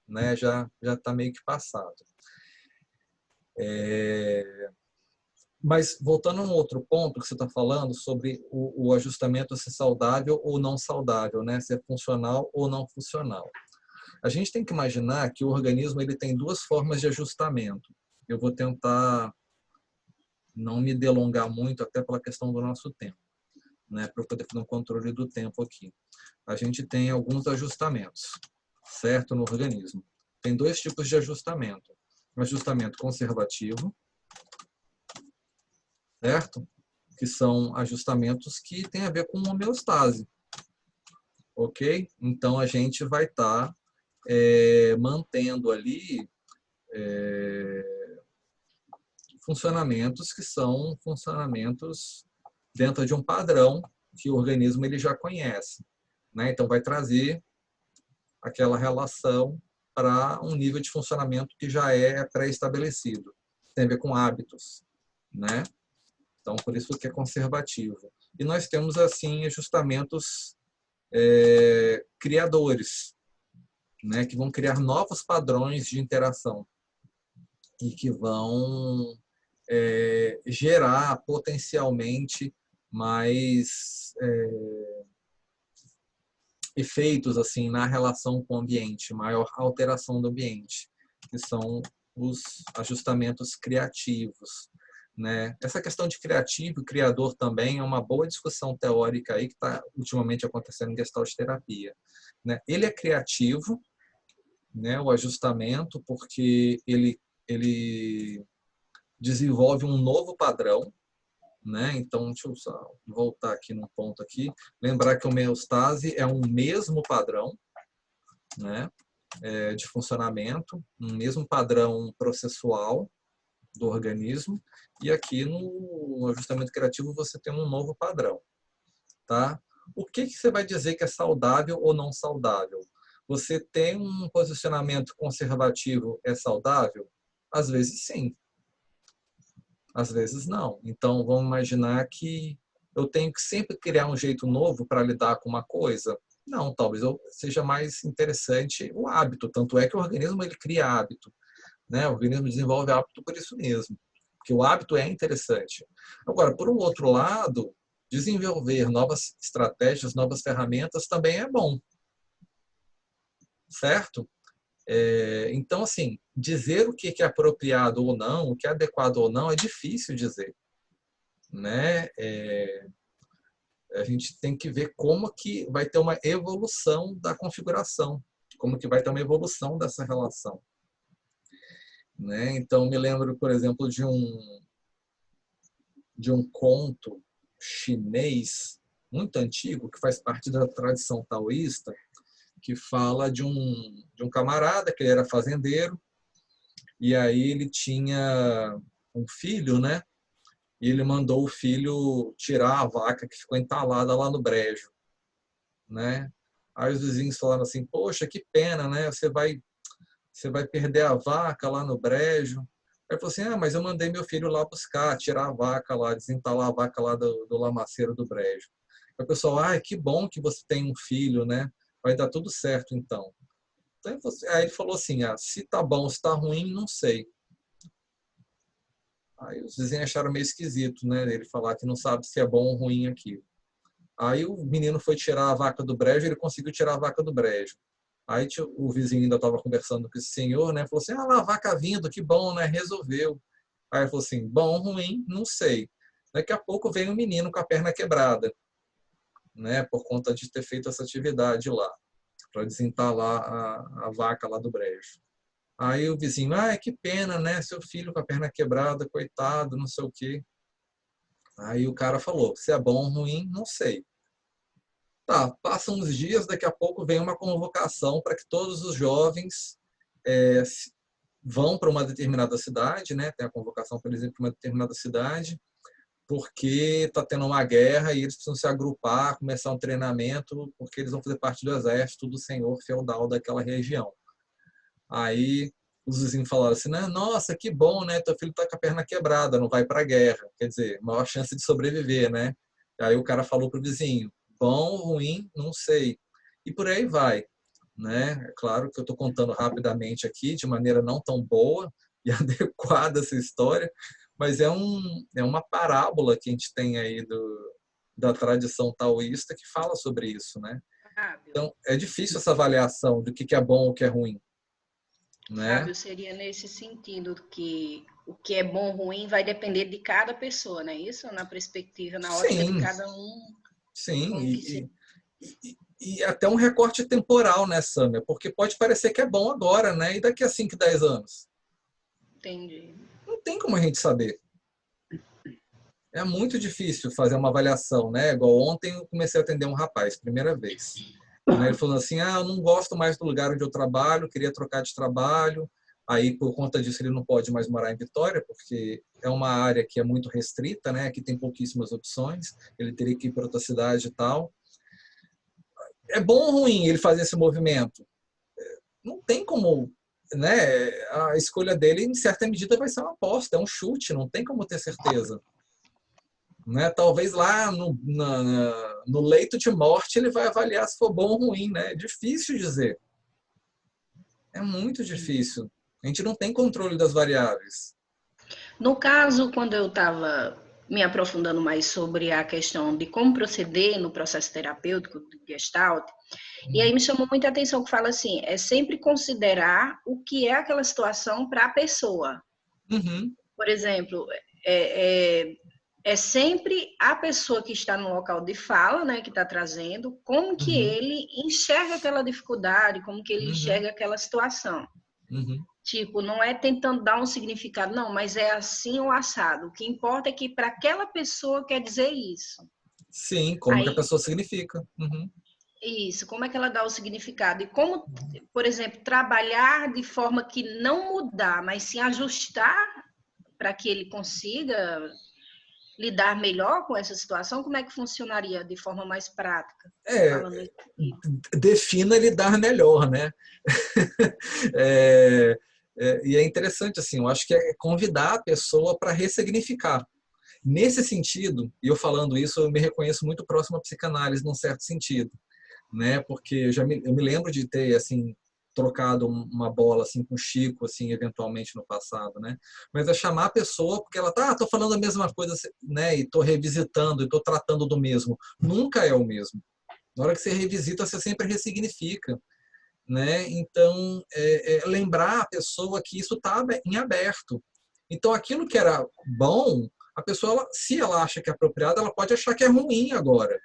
né? Já está meio que passado. Mas voltando a um outro ponto que você está falando sobre o ajustamento ser saudável ou não saudável, né? Ser funcional ou não funcional. A gente tem que imaginar que o organismo ele tem duas formas de ajustamento. Eu vou tentar não me delongar muito, até pela questão do nosso tempo, né? Para eu poder fazer um controle do tempo aqui. A gente tem alguns ajustamentos, certo? No organismo. Tem dois tipos de ajustamento. Um ajustamento conservativo, certo? Que são ajustamentos que têm a ver com homeostase, ok? Então, a gente vai estar mantendo ali funcionamentos que são funcionamentos dentro de um padrão que o organismo ele já conhece, né? Então, vai trazer aquela relação para um nível de funcionamento que já é pré-estabelecido. Tem a ver com hábitos, né? Então, por isso que é conservativo. E nós temos, assim, ajustamentos criadores, né? Que vão criar novos padrões de interação e que vão gerar potencialmente mais efeitos assim na relação com o ambiente, maior alteração do ambiente, que são os ajustamentos criativos, né? Essa questão de criativo e criador também é uma boa discussão teórica aí que está ultimamente acontecendo em Gestalt terapia, né? Ele é criativo, né? O ajustamento, porque ele desenvolve um novo padrão, né? Então, deixa eu só voltar aqui num ponto aqui. Lembrar que a homeostase é um mesmo padrão, né? De funcionamento, um mesmo padrão processual do organismo. E aqui no ajustamento criativo você tem um novo padrão, tá? O que você vai dizer que é saudável ou não saudável? Você tem um posicionamento conservativo é saudável? Às vezes sim, às vezes não. Então, vamos imaginar que eu tenho que sempre criar um jeito novo para lidar com uma coisa. Não, talvez seja mais interessante o hábito. Tanto é que o organismo ele cria hábito, né? O organismo desenvolve hábito por isso mesmo, porque o hábito é interessante. Agora, por um outro lado, desenvolver novas estratégias, novas ferramentas também é bom, certo? Então, assim, dizer o que é apropriado ou não, o que é adequado ou não, é difícil dizer, né? A gente tem que ver como que vai ter uma evolução da configuração, como que vai ter uma evolução dessa relação, né? Então, me lembro, por exemplo, de um conto chinês muito antigo, que faz parte da tradição taoísta, que fala de um camarada que ele era fazendeiro, e aí ele tinha um filho, né? E ele mandou o filho tirar a vaca que ficou entalada lá no brejo, né? Aí os vizinhos falaram assim: poxa, que pena, né? Você vai perder a vaca lá no brejo. Aí ele falou assim: ah, mas eu mandei meu filho lá buscar, tirar a vaca lá, desentalar a vaca lá do lamaceiro do brejo. Aí o pessoal: ah, que bom que você tem um filho, né? Vai dar tudo certo então. Aí ele falou assim: ah, se tá bom, se tá ruim, não sei. Aí os vizinhos acharam meio esquisito, né? Ele falar que não sabe se é bom ou ruim aquilo. Aí o menino foi tirar a vaca do brejo, ele conseguiu tirar a vaca do brejo. Aí o vizinho ainda estava conversando com esse senhor, né? Falou assim: ah lá, a vaca vindo, que bom, né? Resolveu. Aí ele falou assim: bom, ruim, não sei. Daqui a pouco vem um menino com a perna quebrada, né? Por conta de ter feito essa atividade lá, para desentalar a vaca lá do brejo. Aí o vizinho: ah, que pena, né? Seu filho com a perna quebrada, coitado, não sei o quê. Aí o cara falou: se é bom ou ruim, não sei. Tá, passam uns dias, daqui a pouco vem uma convocação para que todos os jovens vão para uma determinada cidade, né? Tem a convocação, por exemplo, para uma determinada cidade, porque está tendo uma guerra e eles precisam se agrupar, começar um treinamento, porque eles vão fazer parte do exército do senhor feudal daquela região. Aí os vizinhos falaram assim, né? Nossa, que bom, né? Teu filho está com a perna quebrada, não vai para a guerra. Quer dizer, maior chance de sobreviver, né? Aí o cara falou pro vizinho: bom, ruim, não sei. E por aí vai, né? É claro que eu estou contando rapidamente aqui, de maneira não tão boa e adequada essa história, Mas é uma parábola que a gente tem aí da tradição taoísta que fala sobre isso, né? Então, é difícil essa avaliação do que é bom ou o que é ruim, né? Fábio, seria nesse sentido que o que é bom ou ruim vai depender de cada pessoa, não é isso? Na perspectiva, na ótica de cada um. Sim, e até um recorte temporal, né, Sâmia? Porque pode parecer que é bom agora, né? E daqui a 5, 10 anos? Entendi. Não tem como a gente saber. É muito difícil fazer uma avaliação, né? Igual ontem eu comecei a atender um rapaz, primeira vez. Ele falou assim, eu não gosto mais do lugar onde eu trabalho, queria trocar de trabalho. Aí, por conta disso, ele não pode mais morar em Vitória, porque é uma área que é muito restrita, né? Aqui tem pouquíssimas opções. Ele teria que ir para outra cidade e tal. É bom ou ruim ele fazer esse movimento? Não tem como, né? A escolha dele, em certa medida, vai ser uma aposta, é um chute, não tem como ter certeza. Né? Talvez lá no leito de morte ele vai avaliar se for bom ou ruim, né? É difícil dizer. É muito difícil. A gente não tem controle das variáveis. No caso, quando eu estava me aprofundando mais sobre a questão de como proceder no processo terapêutico do Gestalt, e aí me chamou muita atenção que fala assim, é sempre considerar o que é aquela situação para a pessoa. Uhum. Por exemplo, é sempre a pessoa que está no local de fala, né, que está trazendo, como que ele enxerga aquela dificuldade, como que ele enxerga aquela situação. Tipo, não é tentando dar um significado, não, mas é assim ou assado. O que importa é que para aquela pessoa quer dizer isso. Sim, como que a pessoa significa. Isso, como é que ela dá o significado. E como, por exemplo, trabalhar de forma que não mudar, mas sim ajustar para que ele consiga lidar melhor com essa situação, como é que funcionaria de forma mais prática? Defina lidar melhor, né? E é interessante, assim, eu acho que é convidar a pessoa para ressignificar. Nesse sentido, e eu falando isso, eu me reconheço muito próximo à psicanálise, num certo sentido, né? Porque eu me lembro de ter, assim, trocado uma bola assim com o Chico, assim, eventualmente no passado, né? Mas é chamar a pessoa porque ela tô falando a mesma coisa, né? E tô revisitando, e tô tratando do mesmo. Nunca é o mesmo. Na hora que você revisita, você sempre ressignifica, né? Então, lembrar a pessoa que isso está em aberto. Então, aquilo que era bom, a pessoa, se ela acha que é apropriado, ela pode achar que é ruim agora.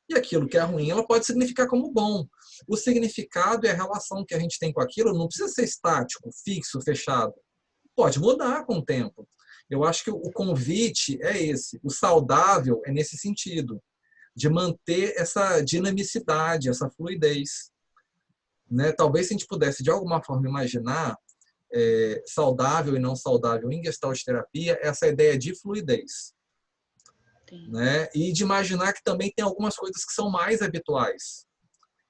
E aquilo que é ruim, ela pode significar como bom. O significado e a relação que a gente tem com aquilo não precisa ser estático, fixo, fechado. Pode mudar com o tempo. Eu acho que o convite é esse. O saudável é nesse sentido, de manter essa dinamicidade, essa fluidez. Né? Talvez se a gente pudesse, de alguma forma, imaginar saudável e não saudável em Gestalt terapia, essa ideia de fluidez. Né? E de imaginar que também tem algumas coisas que são mais habituais.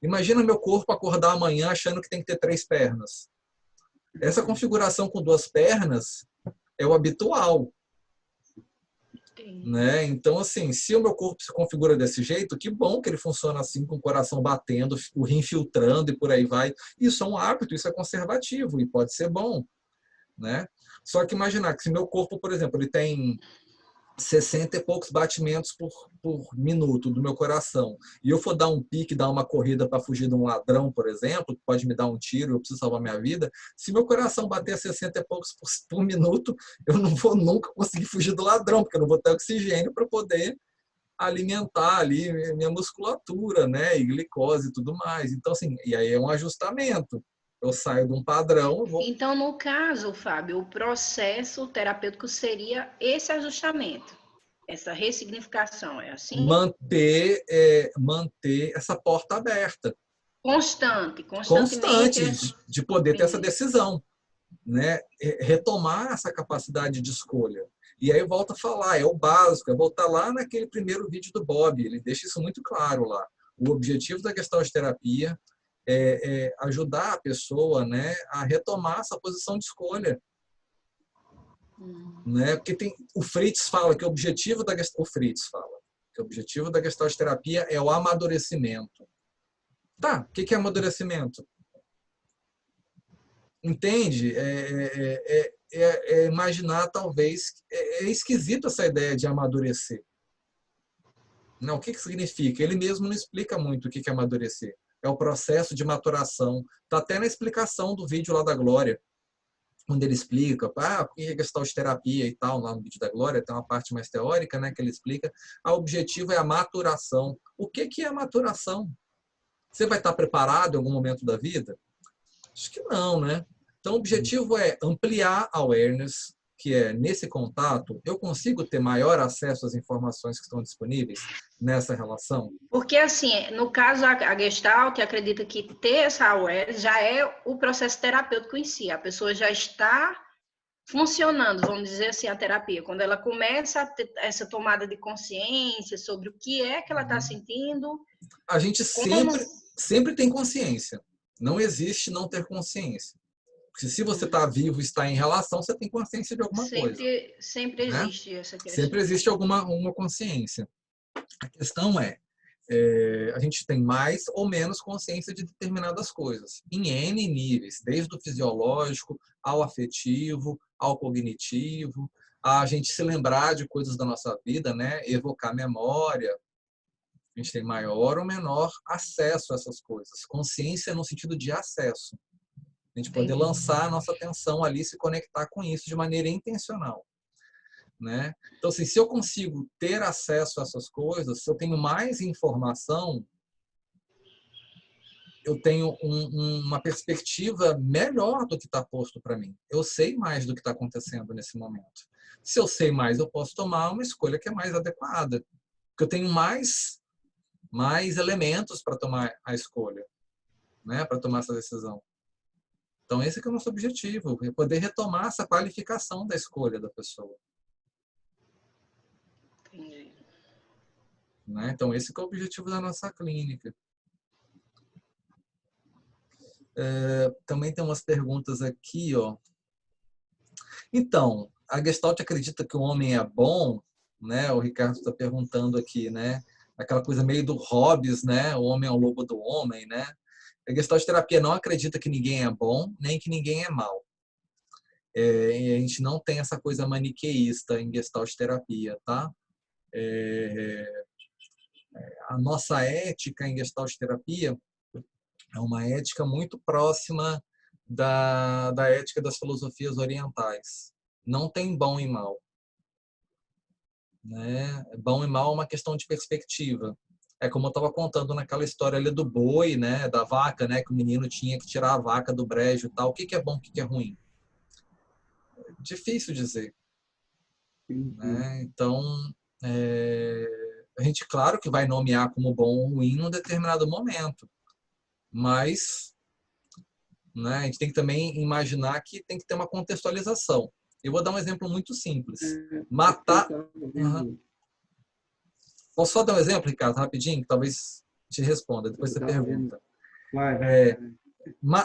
Imagina meu corpo acordar amanhã achando que tem que ter 3 pernas. Essa configuração com 2 pernas é o habitual. Né? Então, assim, se o meu corpo se configura desse jeito, que bom que ele funciona assim, com o coração batendo, o rim filtrando e por aí vai. Isso é um hábito, isso é conservativo e pode ser bom. Né? Só que imaginar que se meu corpo, por exemplo, ele tem 60 e poucos batimentos por minuto do meu coração, e eu for dar um pique, dar uma corrida para fugir de um ladrão, por exemplo, que pode me dar um tiro, eu preciso salvar minha vida, se meu coração bater a 60 e poucos por minuto, eu não vou nunca conseguir fugir do ladrão, porque eu não vou ter oxigênio para poder alimentar ali minha musculatura, né, e glicose e tudo mais. Então, assim, e aí é um ajustamento. Eu saio de um padrão... Então, no caso, Fábio, o processo terapêutico seria esse ajustamento, essa ressignificação, é assim? Manter essa porta aberta. Constantemente. De poder ter essa decisão. Né? Retomar essa capacidade de escolha. E aí eu volto a falar, é o básico, é voltar lá naquele primeiro vídeo do Bob, ele deixa isso muito claro lá. O objetivo da Gestalt terapia é ajudar a pessoa, né, a retomar essa posição de escolha. Né? Porque o Fritz fala que o objetivo da Gestalt terapia é o amadurecimento. Tá, o que é amadurecimento? Entende? imaginar, talvez, é esquisito essa ideia de amadurecer. Não, o que significa? Ele mesmo não explica muito o que é amadurecer. É o processo de maturação. Está até na explicação do vídeo lá da Glória, onde ele explica o que é gestalterapia e tal, lá no vídeo da Glória, tem uma parte mais teórica, né, que ele explica. O objetivo é a maturação. O que é a maturação? Você vai estar preparado em algum momento da vida? Acho que não, né? Então, o objetivo é ampliar a awareness, que é, nesse contato, eu consigo ter maior acesso às informações que estão disponíveis nessa relação? Porque, assim, no caso, a Gestalt acredita que ter essa awareness já é o processo terapêutico em si. A pessoa já está funcionando, vamos dizer assim, a terapia. Quando ela começa a ter essa tomada de consciência sobre o que é que ela está sentindo. A gente sempre tem consciência. Não existe não ter consciência. Porque se você está vivo, está em relação, você tem consciência de alguma coisa. Sempre existe essa questão. Sempre existe uma consciência. A questão a gente tem mais ou menos consciência de determinadas coisas, em N níveis, desde o fisiológico, ao afetivo, ao cognitivo, a gente se lembrar de coisas da nossa vida, né? Evocar memória. A gente tem maior ou menor acesso a essas coisas. Consciência no sentido de acesso. A gente poder lançar a nossa atenção ali, se conectar com isso de maneira intencional. Né? Então, assim, se eu consigo ter acesso a essas coisas, se eu tenho mais informação, eu tenho uma perspectiva melhor do que está posto para mim. Eu sei mais do que está acontecendo nesse momento. Se eu sei mais, eu posso tomar uma escolha que é mais adequada. Porque eu tenho mais elementos para tomar a escolha, né? Para tomar essa decisão. Então, esse é o nosso objetivo, é poder retomar essa qualificação da escolha da pessoa. Entendi. Né? Então, esse é o objetivo da nossa clínica. Também tem umas perguntas aqui, ó. Então, a Gestalt acredita que o homem é bom, né? O Ricardo está perguntando aqui, né? Aquela coisa meio do Hobbes, né? O homem é o lobo do homem, né? A Gestalt terapia não acredita que ninguém é bom, nem que ninguém é mau. A gente não tem essa coisa maniqueísta em Gestalt terapia, tá? A nossa ética em Gestalt terapia é uma ética muito próxima da ética das filosofias orientais. Não tem bom e mal. Né? Bom e mal é uma questão de perspectiva. É como eu estava contando naquela história ali do boi, né? Da vaca, né? Que o menino tinha que tirar a vaca do brejo e tal. O que é bom, o que é ruim? É difícil dizer. Né? Então, a gente, claro que vai nomear como bom ou ruim num determinado momento. Mas, né, a gente tem que também imaginar que tem que ter uma contextualização. Eu vou dar um exemplo muito simples. Matar... Posso só dar um exemplo, Ricardo, rapidinho, que talvez te responda, depois você pergunta.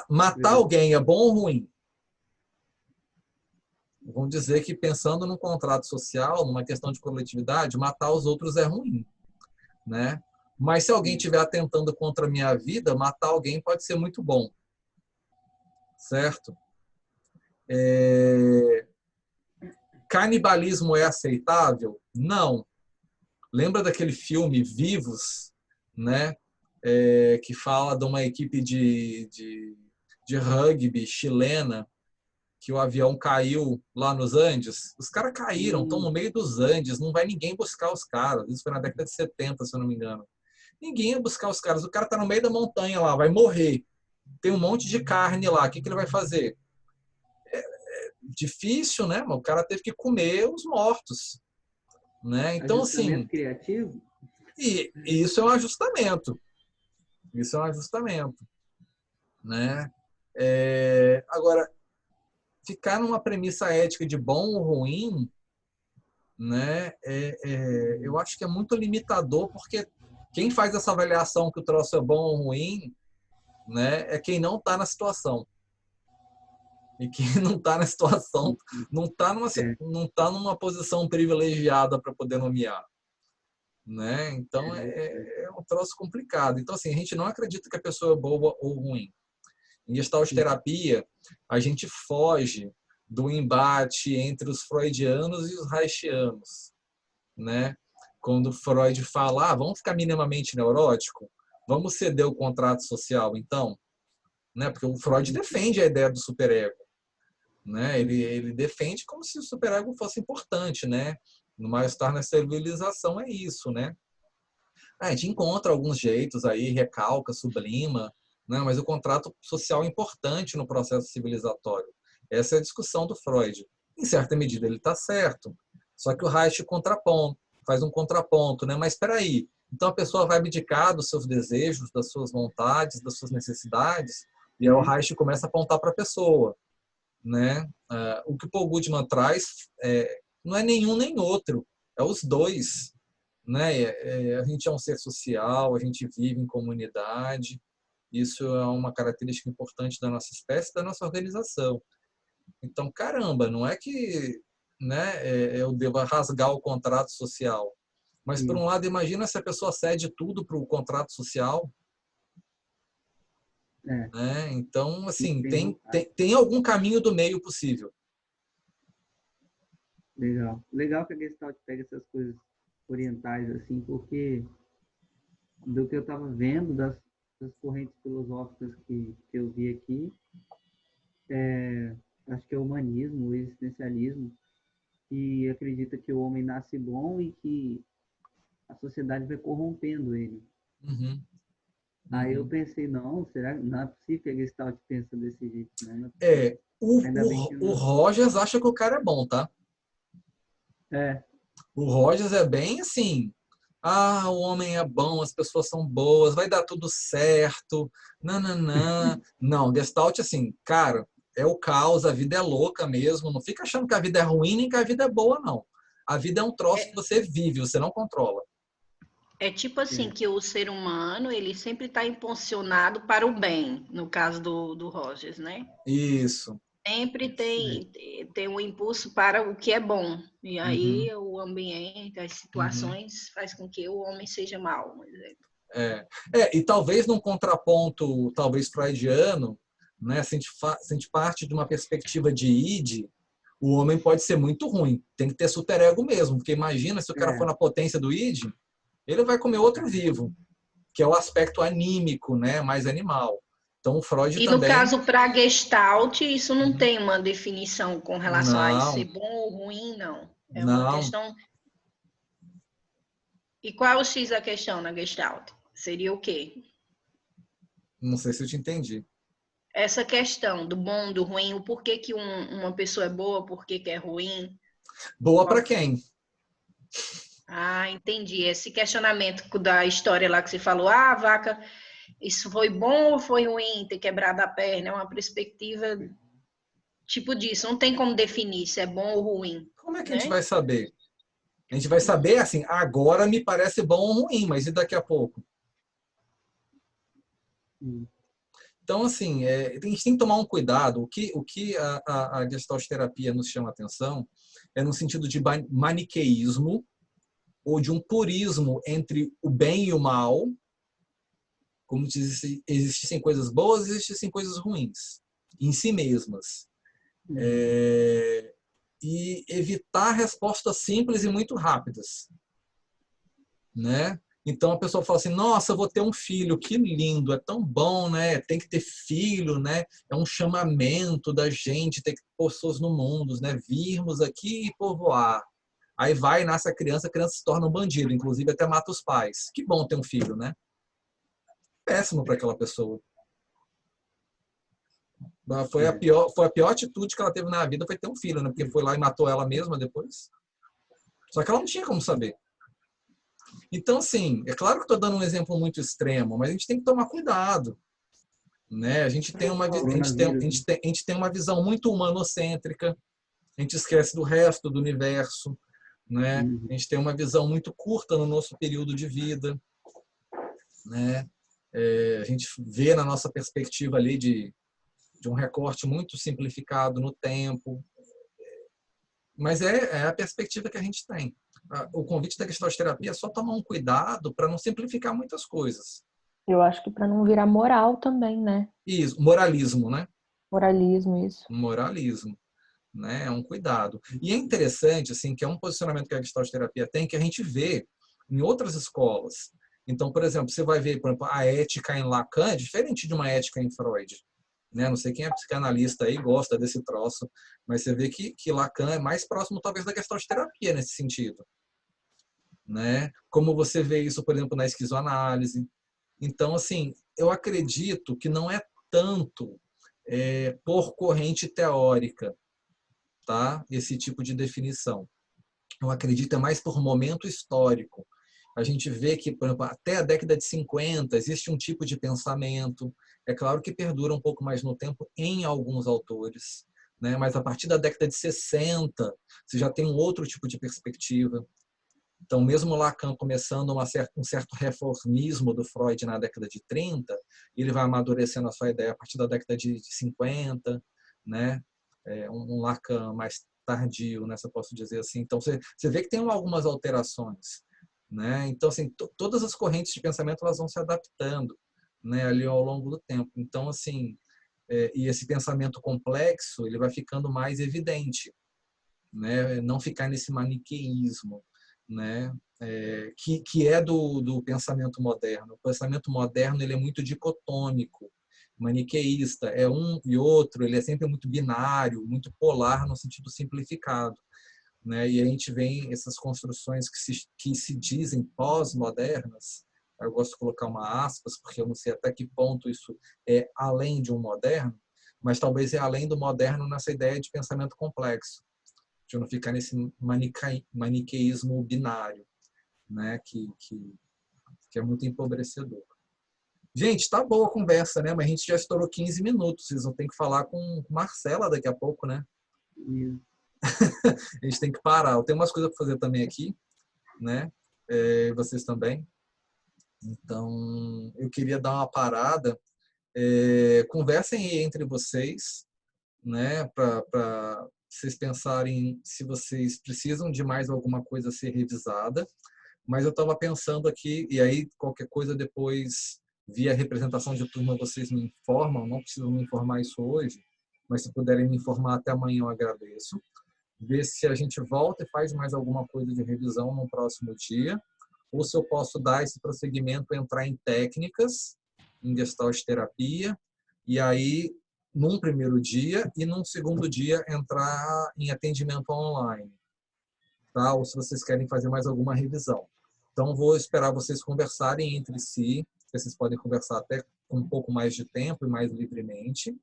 Matar alguém é bom ou ruim? Vamos dizer que, pensando num contrato social, numa questão de coletividade, matar os outros é ruim. Né? Mas se alguém estiver atentando contra a minha vida, matar alguém pode ser muito bom. Certo? Canibalismo é aceitável? Não. Lembra daquele filme Vivos, né? Que fala de uma equipe de rugby chilena, que o avião caiu lá nos Andes? Os caras caíram, estão no meio dos Andes, não vai ninguém buscar os caras. Isso foi na década de 70, se eu não me engano. Ninguém ia buscar os caras. O cara está no meio da montanha lá, vai morrer. Tem um monte de carne lá, o que ele vai fazer? Difícil, né? O cara teve que comer os mortos. Né? Então, assim... criativo? E isso é um ajustamento. Isso é um ajustamento. Né? Agora, ficar numa premissa ética de bom ou ruim, né? Eu acho que é muito limitador, porque quem faz essa avaliação que o troço é bom ou ruim, né, é quem não está na situação. E quem não está na situação não está numa posição privilegiada para poder nomear. Né? Então, é um troço complicado. Então, assim, a gente não acredita que a pessoa é boa ou ruim. Em Gestalt terapia, a gente foge do embate entre os freudianos e os reichianos, né? Quando Freud fala, vamos ficar minimamente neurótico, vamos ceder o contrato social, então, né? Porque o Freud defende a ideia do superego, né? Ele defende como se o superego fosse importante, né? No mal-estar na civilização é isso, né? A gente encontra alguns jeitos aí, recalca, sublima, né? Mas o contrato social é importante no processo civilizatório. Essa é a discussão do Freud. Em certa medida ele está certo, só que o Reich faz um contraponto, né? Mas espera aí, então a pessoa vai abdicar dos seus desejos, das suas vontades, das suas necessidades, e aí o Reich começa a apontar para a pessoa, né? O que o Paul Goodman traz não é nenhum nem outro, é os dois, né? A gente é um ser social, a gente vive em comunidade, isso é uma característica importante da nossa espécie, da nossa organização. Então, caramba, não é que, né, eu deva rasgar o contrato social, mas por um lado, imagina se a pessoa cede tudo para o contrato social, né? Então, assim, tem algum caminho do meio possível. Legal. Legal que a Gestalt pega essas coisas orientais, assim, porque do que eu estava vendo das correntes filosóficas que eu vi aqui, acho que é o humanismo, o existencialismo, que acredita que o homem nasce bom e que a sociedade vai corrompendo ele. Aí eu pensei, não é possível que a Gestalt pensa desse jeito, né? O Rogers acha que o cara é bom, tá? O Rogers é bem assim, o homem é bom, as pessoas são boas, vai dar tudo certo, nananã. Não, Gestalt assim, cara, é o caos, a vida é louca mesmo, não fica achando que a vida é ruim nem que a vida é boa, não. A vida é um troço que você vive, você não controla. É tipo assim, que o ser humano, ele sempre está impulsionado para o bem, no caso do Rogers, né? Isso. Sempre tem um impulso para o que é bom. E aí o ambiente, as situações faz com que o homem seja mau, por exemplo. E talvez num contraponto, talvez freudiano, né, se a gente parte de uma perspectiva de id, o homem pode ser muito ruim. Tem que ter superego mesmo, porque imagina se o cara for na potência do id, ele vai comer outro vivo, que é o aspecto anímico, né, mais animal. Então, o Freud e também... no caso, para a Gestalt, isso não tem uma definição com relação a ser bom ou ruim, não. É uma questão... E qual é o X da questão na Gestalt? Seria o quê? Não sei se eu te entendi. Essa questão do bom, do ruim, o porquê que uma pessoa é boa, porquê que é ruim. Boa para quem? Entendi. Esse questionamento da história lá que você falou, a vaca, isso foi bom ou foi ruim ter quebrado a perna? É uma perspectiva tipo disso. Não tem como definir se é bom ou ruim. Como é que a gente vai saber? A gente vai saber, assim, agora me parece bom ou ruim, mas e daqui a pouco? Então, assim, a gente tem que tomar um cuidado. O que a Gestalt terapia nos chama a atenção é no sentido de maniqueísmo ou de um purismo entre o bem e o mal, como se existissem coisas boas e existissem coisas ruins em si mesmas. E evitar respostas simples e muito rápidas, né? Então a pessoa fala assim, nossa, eu vou ter um filho, que lindo, é tão bom, né? Tem que ter filho, né? É um chamamento da gente ter que pôr pessoas no mundo, né? Virmos aqui e povoar. Aí vai, nasce a criança se torna um bandido, inclusive até mata os pais. Que bom ter um filho, né? Péssimo para aquela pessoa. Foi a pior atitude que ela teve na vida, foi ter um filho, né? Porque foi lá e matou ela mesma depois. Só que ela não tinha como saber. Então, assim, é claro que estou dando um exemplo muito extremo, mas a gente tem que tomar cuidado, né? A gente tem uma visão muito humanocêntrica, a gente esquece do resto do universo, né? A gente tem uma visão muito curta no nosso período de vida, né? A gente vê na nossa perspectiva ali de um recorte muito simplificado no tempo, mas é a perspectiva que a gente tem. O convite da Gestalt terapia é só tomar um cuidado para não simplificar muitas coisas. Eu acho que para não virar moral também, né? Isso, moralismo, né? Moralismo, isso. Moralismo. né? É um cuidado. E é interessante, assim, que é um posicionamento que a Gestalt-terapia tem, que a gente vê em outras escolas. Então, por exemplo, você vai ver, por exemplo, a ética em Lacan é diferente de uma ética em Freud. Né? Não sei quem é psicanalista aí, gosta desse troço, mas você vê que Lacan é mais próximo, talvez, da Gestalt-terapia nesse sentido. Né? Como você vê isso, por exemplo, na esquizoanálise. Então, assim, eu acredito que não é tanto por corrente teórica, tá? Esse tipo de definição. Eu acredito mais por momento histórico. A gente vê que, por exemplo, até a década de 50 existe um tipo de pensamento, é claro que perdura um pouco mais no tempo em alguns autores, né? Mas a partir da década de 60 você já tem um outro tipo de perspectiva. Então, mesmo Lacan começando um certo reformismo do Freud na década de 30, ele vai amadurecendo a sua ideia a partir da década de 50, né? Um Lacan mais tardio, né? Se eu posso dizer assim. Então, você vê que tem algumas alterações, né? Então, assim, todas as correntes de pensamento elas vão se adaptando, né? Ali ao longo do tempo. Então, assim, e esse pensamento complexo ele vai ficando mais evidente, né? Não ficar nesse maniqueísmo, né? Que é do pensamento moderno. O pensamento moderno ele é muito dicotômico, maniqueísta, é um e outro, ele é sempre muito binário, muito polar no sentido simplificado. Né? E a gente vê essas construções que se dizem pós-modernas, eu gosto de colocar uma aspas, porque eu não sei até que ponto isso é além de um moderno, mas talvez é além do moderno nessa ideia de pensamento complexo, de não ficar nesse maniqueísmo binário, né? que é muito empobrecedor. Gente, tá boa a conversa, né? Mas a gente já estourou 15 minutos. Vocês vão ter que falar com Marcela daqui a pouco, né? A gente tem que parar. Eu tenho umas coisas para fazer também aqui, né? Vocês também. Então, eu queria dar uma parada. Conversem aí entre vocês, né? Para vocês pensarem se vocês precisam de mais alguma coisa a ser revisada. Mas eu estava pensando aqui, e aí qualquer coisa depois, via representação de turma, vocês me informam. Não precisam me informar isso hoje, mas se puderem me informar até amanhã, eu agradeço. Ver se a gente volta e faz mais alguma coisa de revisão no próximo dia, ou se eu posso dar esse prosseguimento, entrar em técnicas, em Gestalt-terapia, e aí, num primeiro dia, e num segundo dia, entrar em atendimento online. Tá? Ou se vocês querem fazer mais alguma revisão. Então, vou esperar vocês conversarem entre si, vocês podem conversar até com um pouco mais de tempo e mais livremente.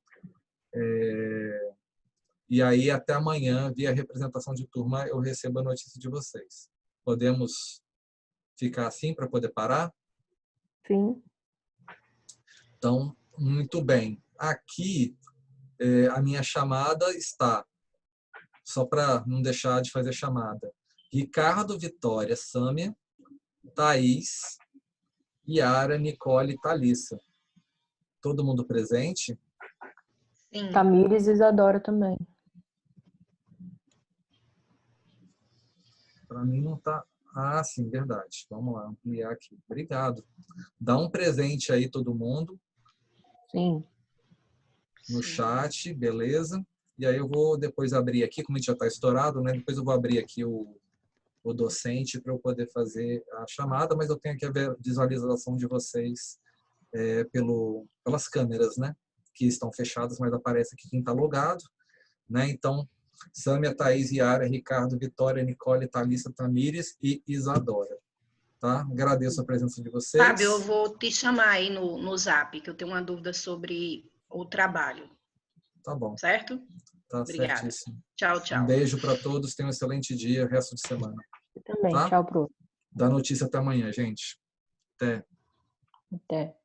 E aí, até amanhã, via representação de turma, eu recebo a notícia de vocês. Podemos ficar assim para poder parar? Sim. Então, muito bem. Aqui, a minha chamada está, só para não deixar de fazer chamada, Ricardo, Vitória, Sâmia, Thaís, Yara, Nicole e Thalissa. Todo mundo presente? Sim. Tamires e Isadora também. Para mim não está... Ah, sim, verdade. Vamos lá, ampliar aqui. Obrigado. Dá um presente aí, todo mundo. Sim. No chat, beleza? E aí eu vou depois abrir aqui, como a gente já está estourado, né? Depois eu vou abrir aqui o docente para eu poder fazer a chamada, mas eu tenho aqui a visualização de vocês pelas câmeras, né? Que estão fechadas, mas aparece aqui quem está logado, né? Então, Sâmia, Thaís, Yara, Ricardo, Vitória, Nicole, Thalissa, Tamires e Isadora. Tá? Agradeço a presença de vocês. Fábio, eu vou te chamar aí no Zap, que eu tenho uma dúvida sobre o trabalho. Tá bom. Certo? Tá. Obrigada. Certíssimo. Tchau, tchau. Um beijo para todos. Tenham um excelente dia, resto de semana. Eu também. Tá? Tchau, pro. Dá notícia até amanhã, gente. Até. Até.